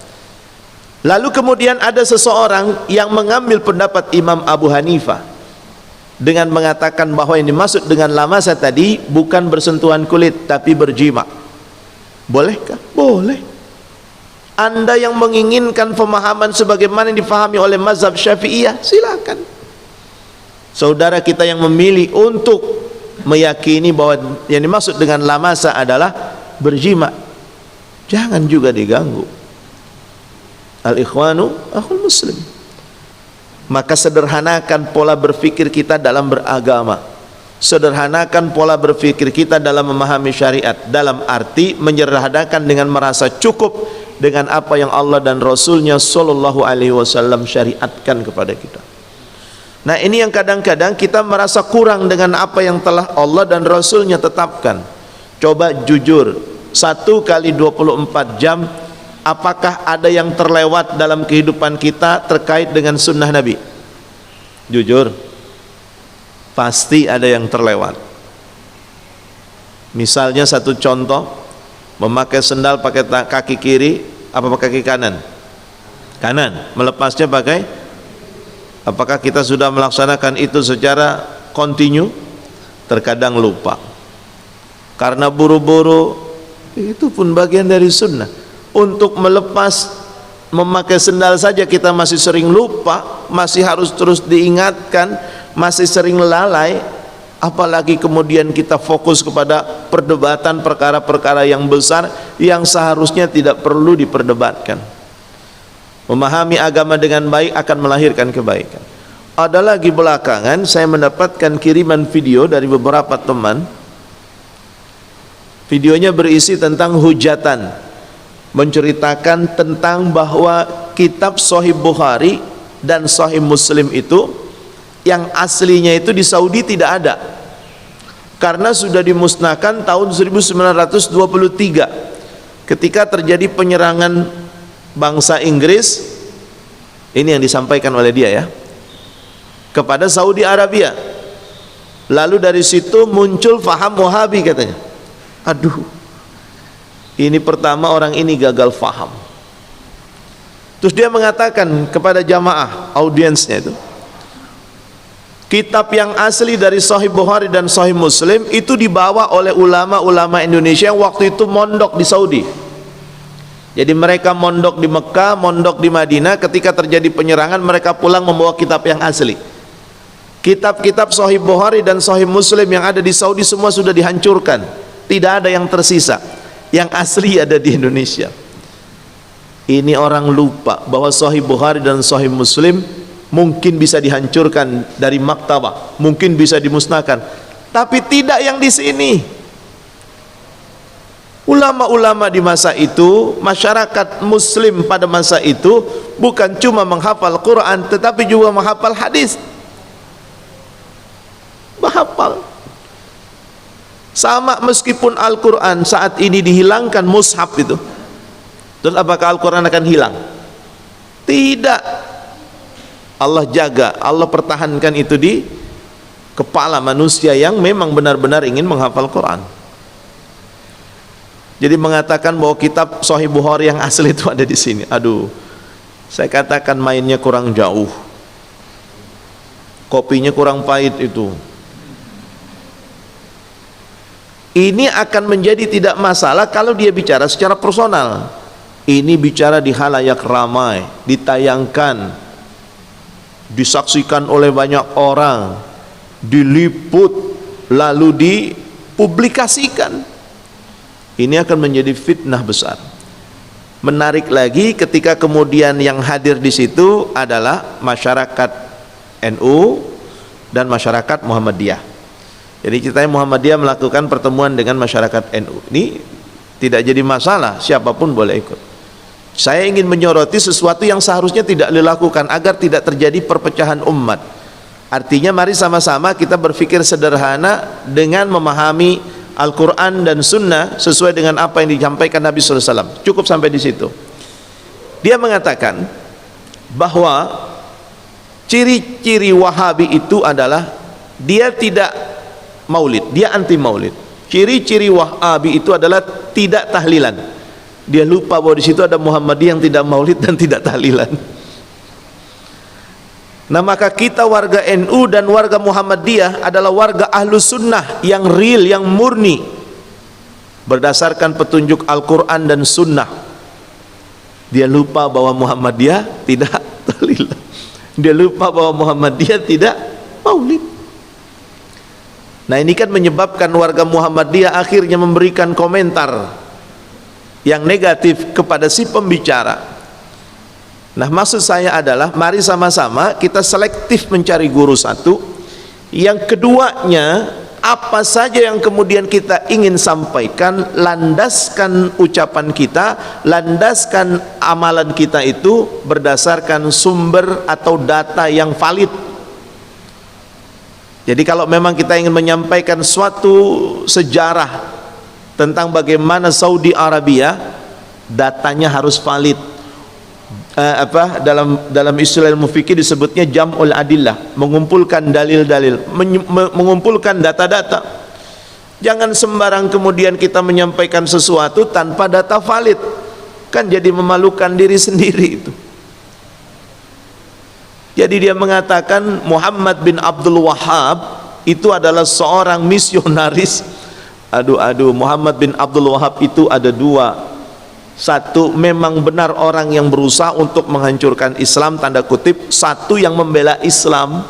Speaker 1: Lalu kemudian ada seseorang yang mengambil pendapat Imam Abu Hanifah dengan mengatakan bahwa yang dimaksud dengan lamasa tadi bukan bersentuhan kulit tapi berjima. Bolehkah? Boleh. Anda yang menginginkan pemahaman sebagaimana yang difahami oleh mazhab Syafi'iyah, silakan. Saudara kita yang memilih untuk meyakini bahwa yang dimaksud dengan lamasa adalah berjima, jangan juga diganggu. Al-ikhwanu akhul muslim. Maka sederhanakan pola berfikir kita dalam beragama, sederhanakan pola berfikir kita dalam memahami syariat, dalam arti menyederhanakan dengan merasa cukup dengan apa yang Allah dan Rasulnya Sallallahu Alaihi Wasallam syariatkan kepada kita. Nah, ini yang kadang-kadang kita merasa kurang dengan apa yang telah Allah dan Rasulnya tetapkan. Coba jujur, 1 kali 24 jam apakah ada yang terlewat dalam kehidupan kita terkait dengan sunnah Nabi? Jujur, pasti ada yang terlewat. Misalnya satu contoh, memakai sendal pakai kaki kiri apa pakai kaki kanan? Kanan. Melepasnya pakai, apakah kita sudah melaksanakan itu secara kontinu? Terkadang lupa karena buru-buru. Itu pun bagian dari sunnah. Untuk melepas memakai sendal saja kita masih sering lupa, masih harus terus diingatkan, masih sering lalai, apalagi kemudian kita fokus kepada perdebatan perkara-perkara yang besar yang seharusnya tidak perlu diperdebatkan. Memahami agama dengan baik akan melahirkan kebaikan. Ada lagi belakangan saya mendapatkan kiriman video dari beberapa teman. Videonya berisi tentang hujatan, menceritakan tentang bahwa kitab Sahih Bukhari dan Sahih Muslim itu yang aslinya itu di Saudi tidak ada karena sudah dimusnahkan tahun 1923 ketika terjadi penyerangan bangsa Inggris. Ini yang disampaikan oleh dia ya, kepada Saudi Arabia. Lalu dari situ muncul faham Wahabi katanya. Aduh, ini pertama orang ini gagal faham. Terus dia mengatakan kepada jamaah audiensnya itu, kitab yang asli dari Sahih Bukhari dan Sahih Muslim itu dibawa oleh ulama-ulama Indonesia yang waktu itu mondok di Saudi. Jadi mereka mondok di Mekah, mondok di Madinah. Ketika terjadi penyerangan mereka pulang membawa kitab yang asli. Kitab-kitab Sahih Bukhari dan Sahih Muslim yang ada di Saudi semua sudah dihancurkan, tidak ada yang tersisa. Yang asli ada di Indonesia. Ini orang lupa bahwa Sahih Bukhari dan Sahih Muslim mungkin bisa dihancurkan dari maktabah, mungkin bisa dimusnahkan, tapi tidak yang di sini. Ulama-ulama di masa itu, masyarakat muslim pada masa itu bukan cuma menghafal Quran tetapi juga menghafal hadis. Menghafal. Sama meskipun Al-Quran saat ini dihilangkan mushaf itu, terus apakah Al-Quran akan hilang? Tidak. Allah jaga, Allah pertahankan itu di kepala manusia yang memang benar-benar ingin menghafal Quran. Jadi mengatakan bahwa kitab Sahih Bukhari yang asli itu ada di sini. Aduh, saya katakan mainnya kurang jauh. Kopinya kurang pahit itu. Ini akan menjadi tidak masalah kalau dia bicara secara personal. Ini bicara di halayak ramai, ditayangkan, disaksikan oleh banyak orang, diliput, lalu dipublikasikan. Ini akan menjadi fitnah besar. Menarik lagi ketika kemudian yang hadir di situ adalah masyarakat NU dan masyarakat Muhammadiyah. Jadi kita Muhammadiyah melakukan pertemuan dengan masyarakat NU. Ini tidak jadi masalah, siapapun boleh ikut. Saya ingin menyoroti sesuatu yang seharusnya tidak dilakukan agar tidak terjadi perpecahan umat. Artinya mari sama-sama kita berpikir sederhana dengan memahami Al-Quran dan Sunnah sesuai dengan apa yang disampaikan Nabi SAW. Cukup sampai di situ. Dia mengatakan bahwa ciri-ciri Wahabi itu adalah dia tidak maulid, dia anti maulid. Ciri-ciri Wahabi itu adalah tidak tahlilan. Dia lupa bahwa di situ ada Muhammadiyah yang tidak maulid dan tidak tahlilan. Nah, maka kita warga NU dan warga Muhammadiyah adalah warga Ahlus Sunnah yang real, yang murni berdasarkan petunjuk Al-Quran dan Sunnah. Dia lupa bahwa Muhammadiyah tidak tahlilan. Dia lupa bahwa Muhammadiyah tidak maulid. Nah, ini kan menyebabkan warga Muhammadiyah akhirnya memberikan komentar yang negatif kepada si pembicara. Nah, maksud saya adalah mari sama-sama kita selektif mencari guru satu. Yang keduanya, apa saja yang kemudian kita ingin sampaikan, landaskan ucapan kita, landaskan amalan kita itu berdasarkan sumber atau data yang valid. Jadi kalau memang kita ingin menyampaikan suatu sejarah tentang bagaimana Saudi Arabia, datanya harus valid. Dalam istilah ilmu fikih disebutnya jam'ul adillah, mengumpulkan dalil-dalil, mengumpulkan data-data. Jangan sembarang kemudian kita menyampaikan sesuatu tanpa data valid, kan jadi memalukan diri sendiri itu. Jadi dia mengatakan Muhammad bin Abdul Wahhab itu adalah seorang misionaris. Muhammad bin Abdul Wahhab itu ada dua. Satu, memang benar orang yang berusaha untuk menghancurkan Islam, tanda kutip. Satu, yang membela Islam.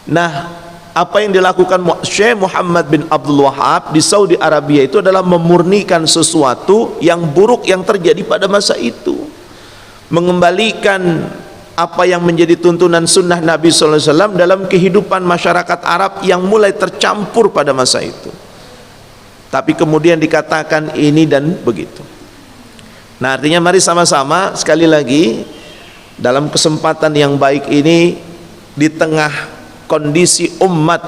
Speaker 1: Nah, apa yang dilakukan Syekh Muhammad bin Abdul Wahhab di Saudi Arabia itu adalah memurnikan sesuatu yang buruk yang terjadi pada masa itu, mengembalikan apa yang menjadi tuntunan sunnah Nabi SAW dalam kehidupan masyarakat Arab yang mulai tercampur pada masa itu. Tapi kemudian dikatakan ini dan begitu. Nah, artinya mari sama-sama sekali lagi dalam kesempatan yang baik ini, di tengah kondisi umat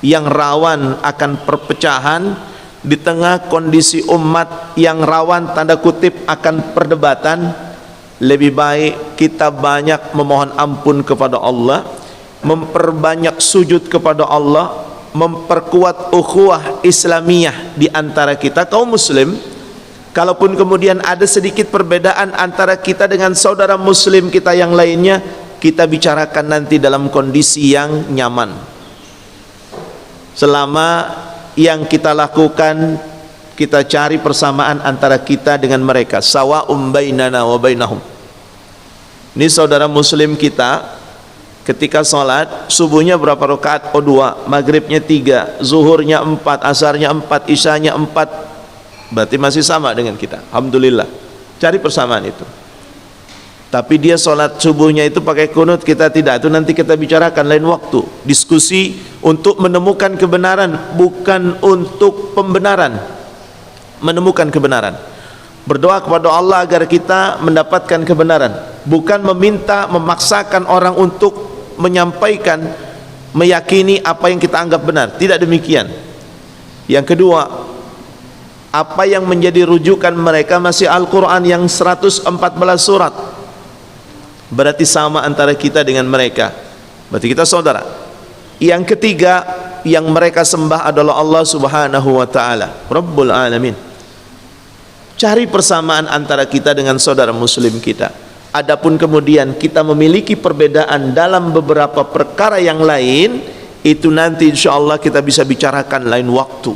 Speaker 1: yang rawan akan perpecahan, di tengah kondisi umat yang rawan tanda kutip akan perdebatan, lebih baik kita banyak memohon ampun kepada Allah, memperbanyak sujud kepada Allah, memperkuat ukhuwah Islamiyah di antara kita kaum muslim. Kalaupun kemudian ada sedikit perbedaan antara kita dengan saudara muslim kita yang lainnya, kita bicarakan nanti dalam kondisi yang nyaman. Selama yang kita lakukan, kita cari persamaan antara kita dengan mereka, sawa'um bainana wa bainahum. Ini saudara muslim kita ketika sholat, subuhnya berapa rakaat? Oh, 2, maghribnya 3, zuhurnya 4, asarnya 4, isyanya 4. Berarti masih sama dengan kita. Alhamdulillah. cari persamaan itu. Tapi dia sholat subuhnya itu pakai kunut, kita tidak. Itu nanti kita bicarakan lain waktu. Diskusi untuk menemukan kebenaran, bukan untuk pembenaran. Menemukan kebenaran. Berdoa kepada Allah agar kita mendapatkan kebenaran, bukan meminta, memaksakan orang untuk menyampaikan, meyakini apa yang kita anggap benar. Tidak demikian. Yang kedua, apa yang menjadi rujukan mereka masih Al-Quran yang 114 surat. Berarti sama antara kita dengan mereka, berarti kita saudara. Yang ketiga, yang mereka sembah adalah Allah Subhanahu wa ta'ala, Rabbul Alamin. Cari persamaan antara kita dengan saudara muslim kita. Adapun kemudian kita memiliki perbedaan dalam beberapa perkara yang lain, itu nanti insya Allah kita bisa bicarakan lain waktu.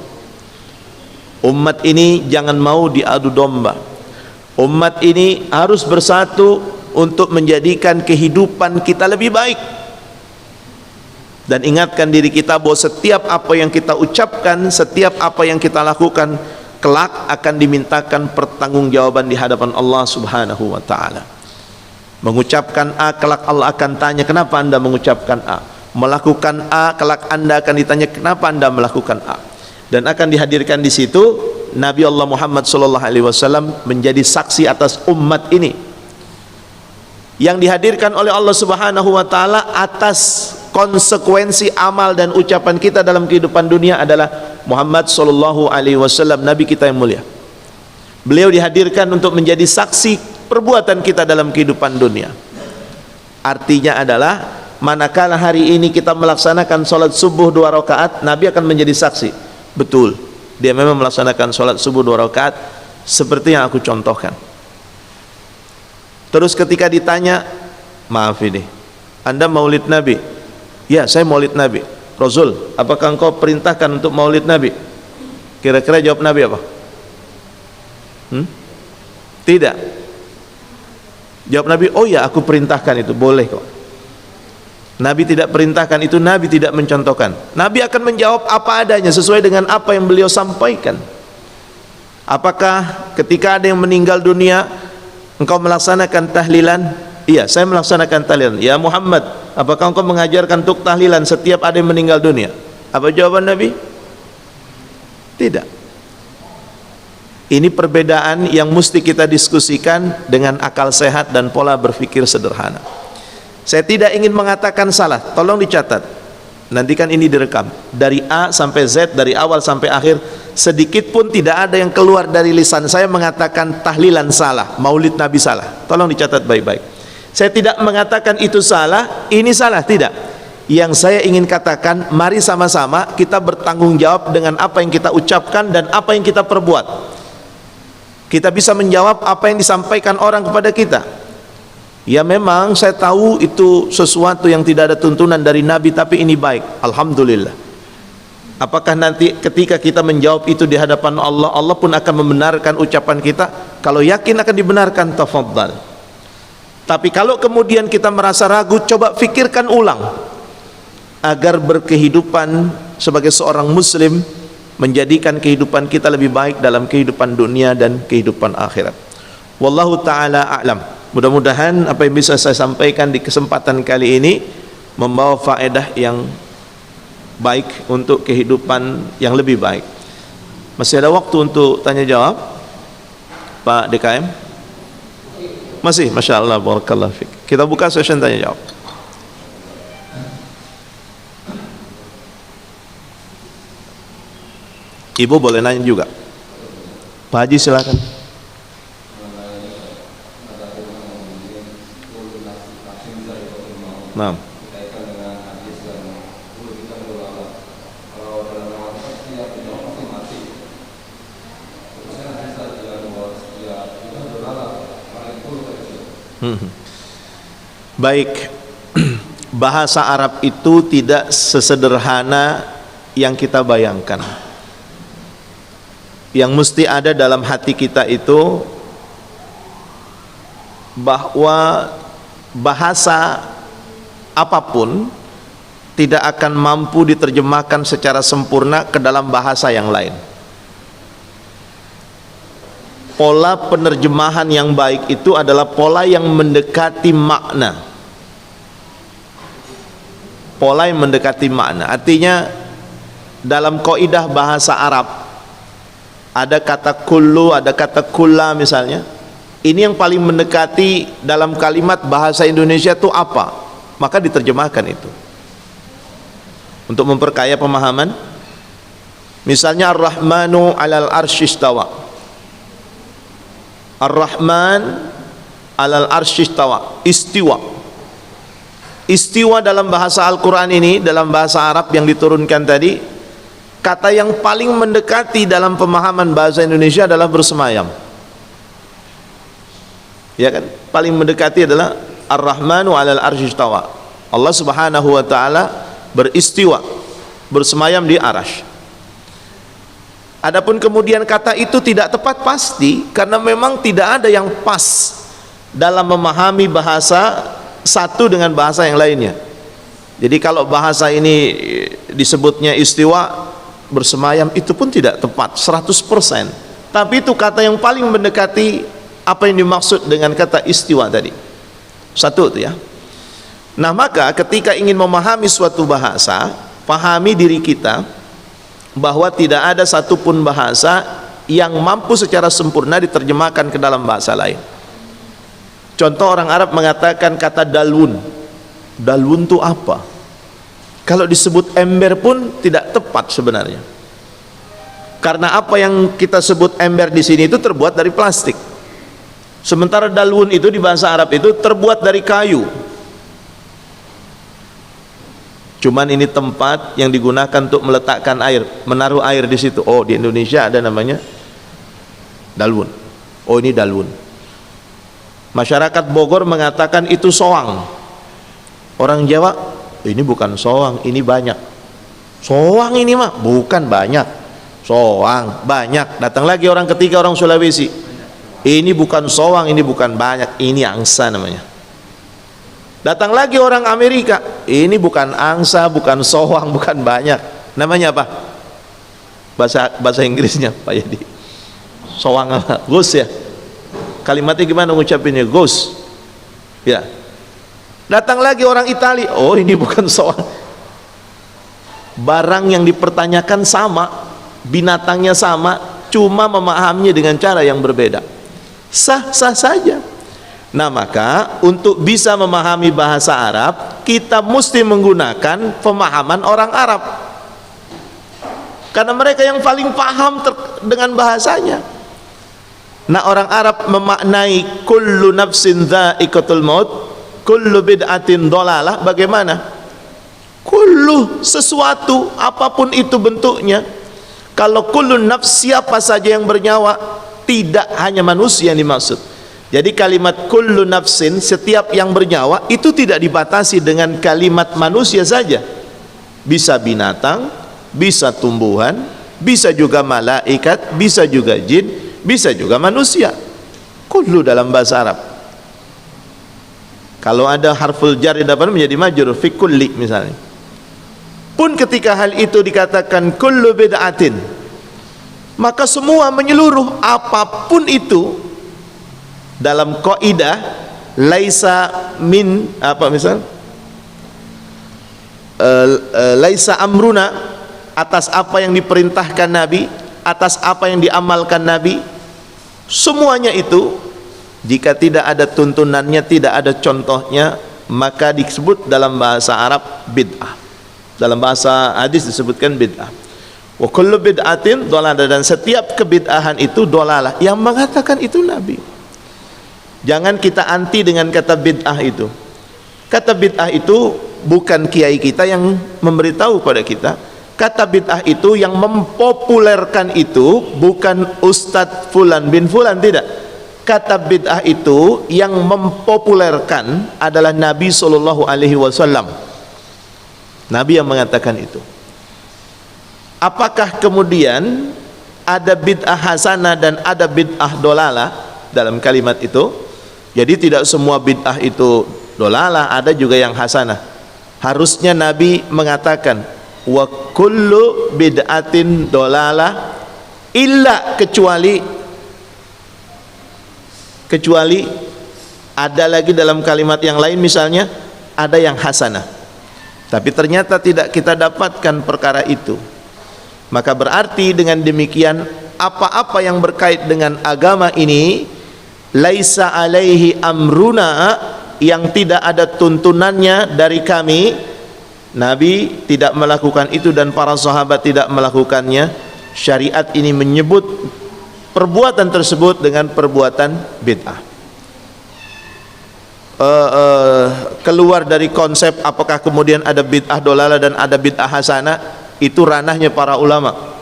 Speaker 1: Umat ini jangan mau diadu domba. Umat ini harus bersatu untuk menjadikan kehidupan kita lebih baik. Dan ingatkan diri kita bahwa setiap apa yang kita ucapkan, setiap apa yang kita lakukan, kelak akan dimintakan pertanggungjawaban di hadapan Allah Subhanahu wa ta'ala. Mengucapkan A, kelak Allah akan tanya, kenapa anda mengucapkan A? Melakukan A, kelak anda akan ditanya, kenapa anda melakukan A? Dan akan dihadirkan di situ Nabi Allah Muhammad SAW menjadi saksi atas umat ini, yang dihadirkan oleh Allah Subhanahu wa ta'ala atas konsekuensi amal dan ucapan kita dalam kehidupan dunia adalah Muhammad sallallahu alaihi wasallam, Nabi kita yang mulia. Beliau dihadirkan untuk menjadi saksi perbuatan kita dalam kehidupan dunia. Artinya adalah manakala hari ini kita melaksanakan sholat subuh 2 rakaat, Nabi akan menjadi saksi. Betul, dia memang melaksanakan sholat subuh 2 rakaat seperti yang aku contohkan. Terus ketika ditanya, maaf ini, anda maulid Nabi? Ya, saya maulid Nabi. Rasul, apakah engkau perintahkan untuk maulid Nabi? Kira-kira jawab Nabi apa? Tidak. Jawab Nabi, oh ya aku perintahkan itu, boleh kok. Nabi tidak perintahkan itu, Nabi tidak mencontohkan. Nabi akan menjawab apa adanya sesuai dengan apa yang beliau sampaikan. Apakah ketika ada yang meninggal dunia, engkau melaksanakan tahlilan? Iya, saya melaksanakan tahlilan. Ya Muhammad, apakah engkau mengajarkan untuk tahlilan setiap ada yang meninggal dunia? Apa jawaban Nabi? Tidak. Ini perbedaan yang mesti kita diskusikan dengan akal sehat dan pola berpikir sederhana. Saya tidak ingin mengatakan salah, tolong dicatat. Nanti kan ini direkam. Dari A sampai Z, dari awal sampai akhir, sedikit pun tidak ada yang keluar dari lisan saya mengatakan tahlilan salah, maulid Nabi salah. Tolong dicatat baik-baik. Saya tidak mengatakan itu salah, ini salah, tidak. Yang saya ingin katakan, mari sama-sama kita bertanggung jawab dengan apa yang kita ucapkan dan apa yang kita perbuat. Kita bisa menjawab apa yang disampaikan orang kepada kita. Ya memang saya tahu itu sesuatu yang tidak ada tuntunan dari Nabi, tapi ini baik, alhamdulillah. Apakah nanti ketika kita menjawab itu di hadapan Allah, Allah pun akan membenarkan ucapan kita? Kalau yakin akan dibenarkan, tafadhal. Tapi kalau kemudian kita merasa ragu, coba fikirkan ulang agar berkehidupan sebagai seorang muslim, menjadikan kehidupan kita lebih baik dalam kehidupan dunia dan kehidupan akhirat. Wallahu ta'ala a'lam. Mudah-mudahan apa yang bisa saya sampaikan di kesempatan kali ini membawa faedah yang baik untuk kehidupan yang lebih baik. Masih ada waktu untuk tanya jawab, Pak DKM? Masih, Masya Allah, barakallahu fiik. Kita buka session tanya jawab. Ibu boleh nanya juga. Pak Haji silakan. Nah. Baik, bahasa Arab itu tidak sesederhana yang kita bayangkan. Yang mesti ada dalam hati kita itu bahwa bahasa apapun tidak akan mampu diterjemahkan secara sempurna ke dalam bahasa yang lain. pola penerjemahan yang baik itu adalah pola yang mendekati makna. Pola yang mendekati makna. Artinya dalam kaidah bahasa Arab ada kata kullu, ada kata kulla misalnya. Ini yang paling mendekati dalam kalimat bahasa Indonesia itu apa? Maka diterjemahkan itu. Untuk memperkaya pemahaman. Misalnya Ar-Rahmanu 'alal arsy istawa. Ar-Rahman 'alal arsy istawa. Istiwa. Istiwa dalam bahasa Al-Qur'an ini, dalam bahasa Arab yang diturunkan tadi, kata yang paling mendekati dalam pemahaman bahasa Indonesia adalah bersemayam. Ya kan? Paling mendekati adalah Ar-Rahmanu 'alal arsy istawa. Allah Subhanahu wa taala beristiwa, bersemayam di arasy. Adapun kemudian kata itu tidak tepat pasti karena memang tidak ada yang pas dalam memahami bahasa satu dengan bahasa yang lainnya. Jadi kalau bahasa ini disebutnya istiwa, bersemayam, itu pun tidak tepat 100%. Tapi itu kata yang paling mendekati apa yang dimaksud dengan kata istiwa tadi. Satu itu ya. Nah, maka ketika ingin memahami suatu bahasa, pahami diri kita bahwa tidak ada satupun bahasa yang mampu secara sempurna diterjemahkan ke dalam bahasa lain. Contoh, orang Arab mengatakan kata dalwun. Dalwun itu apa? Kalau disebut ember pun tidak tepat sebenarnya. Karena apa yang kita sebut ember di sini itu terbuat dari plastik. Sementara dalwun itu di bahasa Arab itu terbuat dari kayu. Cuman ini tempat yang digunakan untuk meletakkan air, menaruh air di situ. Oh, di Indonesia ada namanya dalwun. Oh, ini dalwun. Masyarakat Bogor mengatakan itu soang. Orang Jawa, ini bukan soang, ini banyak. Soang ini mah bukan banyak. Soang banyak. Datang lagi orang ketiga, orang Sulawesi. Ini bukan soang, ini bukan banyak, ini angsa namanya. Datang lagi orang Amerika, ini bukan angsa, bukan soang, bukan banyak. Namanya apa? Bahasa Inggrisnya Pak Yadi. Soang apa? Ghost ya. Kalimatnya gimana ngucapinnya? Ghost. Ya. Datang lagi orang Italia, oh ini bukan soang. Barang yang dipertanyakan sama, binatangnya sama, cuma memahaminya dengan cara yang berbeda. Sah-sah saja. Nah, maka untuk bisa memahami bahasa Arab, kita mesti menggunakan pemahaman orang Arab, karena mereka yang paling paham dengan bahasanya. Nah, orang Arab memaknai kullu nafsin dha'iqatul maut, kullu bid'atin dhalalah. Bagaimana? Kullu, sesuatu apapun itu bentuknya. Kalau kullu nafs, siapa saja yang bernyawa, tidak hanya manusia yang dimaksud. Jadi kalimat kullu nafsin, setiap yang bernyawa, itu tidak dibatasi dengan kalimat manusia saja. Bisa binatang, bisa tumbuhan, bisa juga malaikat, bisa juga jin, bisa juga manusia. Kullu dalam bahasa Arab. Kalau ada harful jar di depan menjadi majrur, fi kulli misalnya. Pun ketika hal itu dikatakan kullu bid'atin, maka semua menyeluruh, apapun itu. Dalam kaidah laisa min apa misal laisa amruna, atas apa yang diperintahkan Nabi, atas apa yang diamalkan Nabi, semuanya itu jika tidak ada tuntunannya, tidak ada contohnya, maka disebut dalam bahasa Arab bid'ah. Dalam bahasa hadis disebutkan bid'ah. Wa kullu bid'atin dhalalah, dan setiap kebid'ahan itu dhalalah. Yang mengatakan itu Nabi. Jangan kita anti dengan kata bid'ah itu. Kata bid'ah itu bukan kiai kita yang memberitahu pada kita. Kata bid'ah itu yang mempopulerkan itu bukan Ustadz Fulan bin Fulan, tidak. Kata bid'ah itu yang mempopulerkan adalah Nabi SAW. Nabi yang mengatakan itu. Apakah kemudian ada bid'ah hasanah dan ada bid'ah dolalah dalam kalimat itu? Jadi tidak semua bid'ah itu dolalah, ada juga yang hasanah. Harusnya Nabi mengatakan wa kullu bid'atin dolalah, illa, kecuali kecuali ada lagi dalam kalimat yang lain, misalnya ada yang hasanah, tapi ternyata tidak kita dapatkan perkara itu. Maka berarti dengan demikian apa-apa yang berkait dengan agama ini laisa alaihi amruna, yang tidak ada tuntunannya dari kami, Nabi tidak melakukan itu dan para sahabat tidak melakukannya, syariat ini menyebut perbuatan tersebut dengan perbuatan bid'ah. Keluar dari konsep apakah kemudian ada bid'ah dolalah dan ada bid'ah hasanah, itu ranahnya para ulama.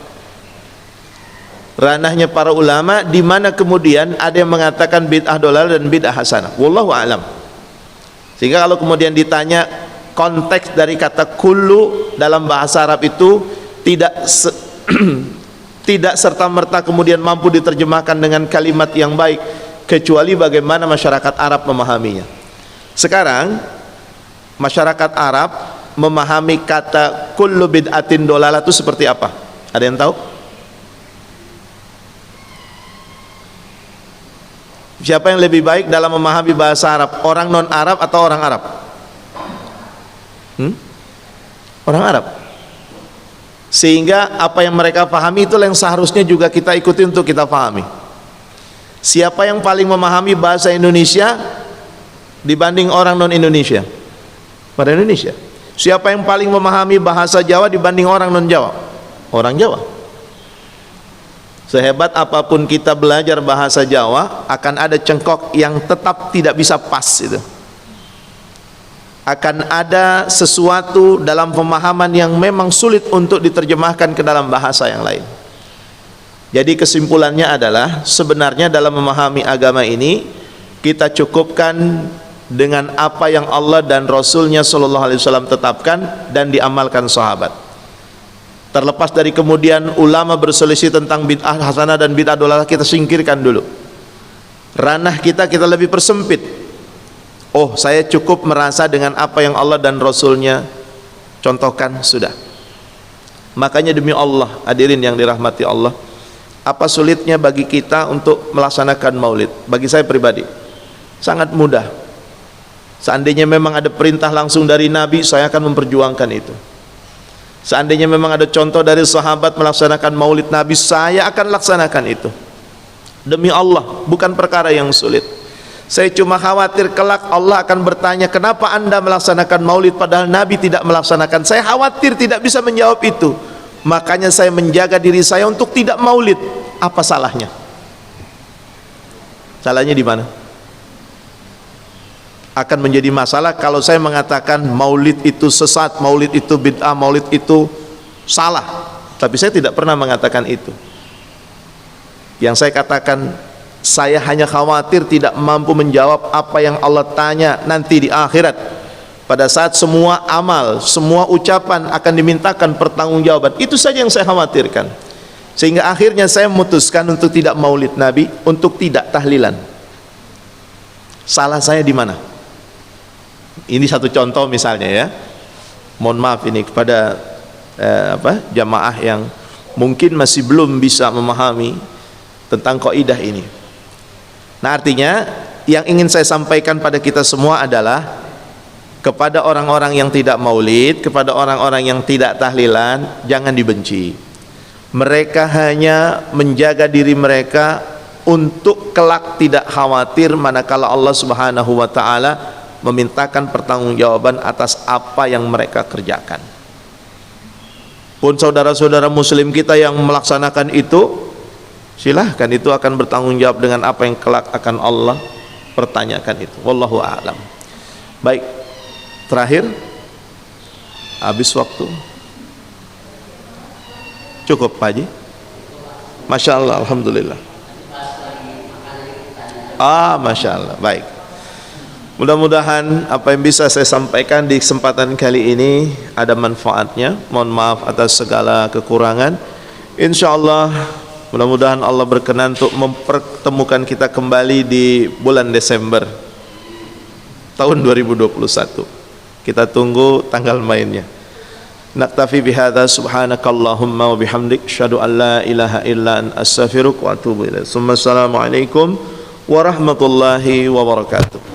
Speaker 1: Ranahnya para ulama, di mana kemudian ada yang mengatakan bid'ah dolalah dan bid'ah hasanah. Wallahu a'lam. Sehingga kalau kemudian ditanya konteks dari kata kullu dalam bahasa Arab itu tidak serta-merta kemudian mampu diterjemahkan dengan kalimat yang baik, kecuali bagaimana masyarakat Arab memahaminya. Sekarang masyarakat Arab memahami kata kullu bid'atin dolalah itu seperti apa? Ada yang tahu? Siapa yang lebih baik dalam memahami bahasa Arab? Orang non-Arab atau orang Arab? Orang Arab. Sehingga apa yang mereka pahami itulah yang seharusnya juga kita ikuti untuk kita pahami. Siapa yang paling memahami bahasa Indonesia dibanding orang non-Indonesia? Pada Indonesia. Siapa yang paling memahami bahasa Jawa dibanding orang non-Jawa? Orang Jawa. Sehebat apapun kita belajar bahasa Jawa, akan ada cengkok yang tetap tidak bisa pas itu. Akan ada sesuatu dalam pemahaman yang memang sulit untuk diterjemahkan ke dalam bahasa yang lain. Jadi kesimpulannya adalah sebenarnya dalam memahami agama ini kita cukupkan dengan apa yang Allah dan Rasulnya Shallallahu Alaihi Wasallam tetapkan dan diamalkan sahabat. Terlepas dari kemudian ulama berselisih tentang bid'ah hasanah dan bid'ah dolalah, kita singkirkan dulu. Ranah kita lebih persempit. Oh, saya cukup merasa dengan apa yang Allah dan Rasulnya contohkan, sudah. Makanya demi Allah, hadirin yang dirahmati Allah, apa sulitnya bagi kita untuk melaksanakan maulid? Bagi saya pribadi sangat mudah. Seandainya memang ada perintah langsung dari Nabi, saya akan memperjuangkan itu. Seandainya memang ada contoh dari sahabat melaksanakan maulid Nabi, saya akan laksanakan itu. Demi Allah, bukan perkara yang sulit. Saya cuma khawatir kelak Allah akan bertanya, kenapa anda melaksanakan maulid padahal Nabi tidak melaksanakan? Saya khawatir tidak bisa menjawab itu. Makanya saya menjaga diri saya untuk tidak maulid. Apa salahnya? Salahnya di mana? Akan menjadi masalah kalau saya mengatakan maulid itu sesat, maulid itu bid'ah, maulid itu salah. Tapi saya tidak pernah mengatakan itu. Yang saya katakan, saya hanya khawatir tidak mampu menjawab apa yang Allah tanya nanti di akhirat. Pada saat semua amal, semua ucapan akan dimintakan pertanggungjawaban. Itu saja yang saya khawatirkan. Sehingga akhirnya saya memutuskan untuk tidak maulid Nabi, untuk tidak tahlilan. Salah saya di mana? Ini satu contoh misalnya ya. Mohon maaf ini kepada jamaah yang mungkin masih belum bisa memahami tentang kaidah ini. Nah, artinya yang ingin saya sampaikan pada kita semua adalah kepada orang-orang yang tidak maulid, kepada orang-orang yang tidak tahlilan, jangan dibenci. Mereka hanya menjaga diri mereka untuk kelak tidak khawatir manakala Allah Subhanahu wa taala memintakan pertanggungjawaban atas apa yang mereka kerjakan. Pun saudara-saudara muslim kita yang melaksanakan itu, silahkan, itu akan bertanggung jawab dengan apa yang kelak akan Allah pertanyakan itu. Wallahu a'lam. Baik, terakhir, habis waktu. Cukup Pak Haji? Masya Allah, alhamdulillah. Masya Allah, baik. Mudah-mudahan apa yang bisa saya sampaikan di kesempatan kali ini ada manfaatnya. Mohon maaf atas segala kekurangan. Insya Allah, mudah-mudahan Allah berkenan untuk mempertemukan kita kembali di bulan Desember tahun 2021. Kita tunggu tanggal mainnya. Naktafi bihadza, subhanakallahumma wa bihamdik, asyhadu an la ilaha illa anta, astaghfiruka wa atubu ilaik. Assalamualaikum warahmatullahi wabarakatuh.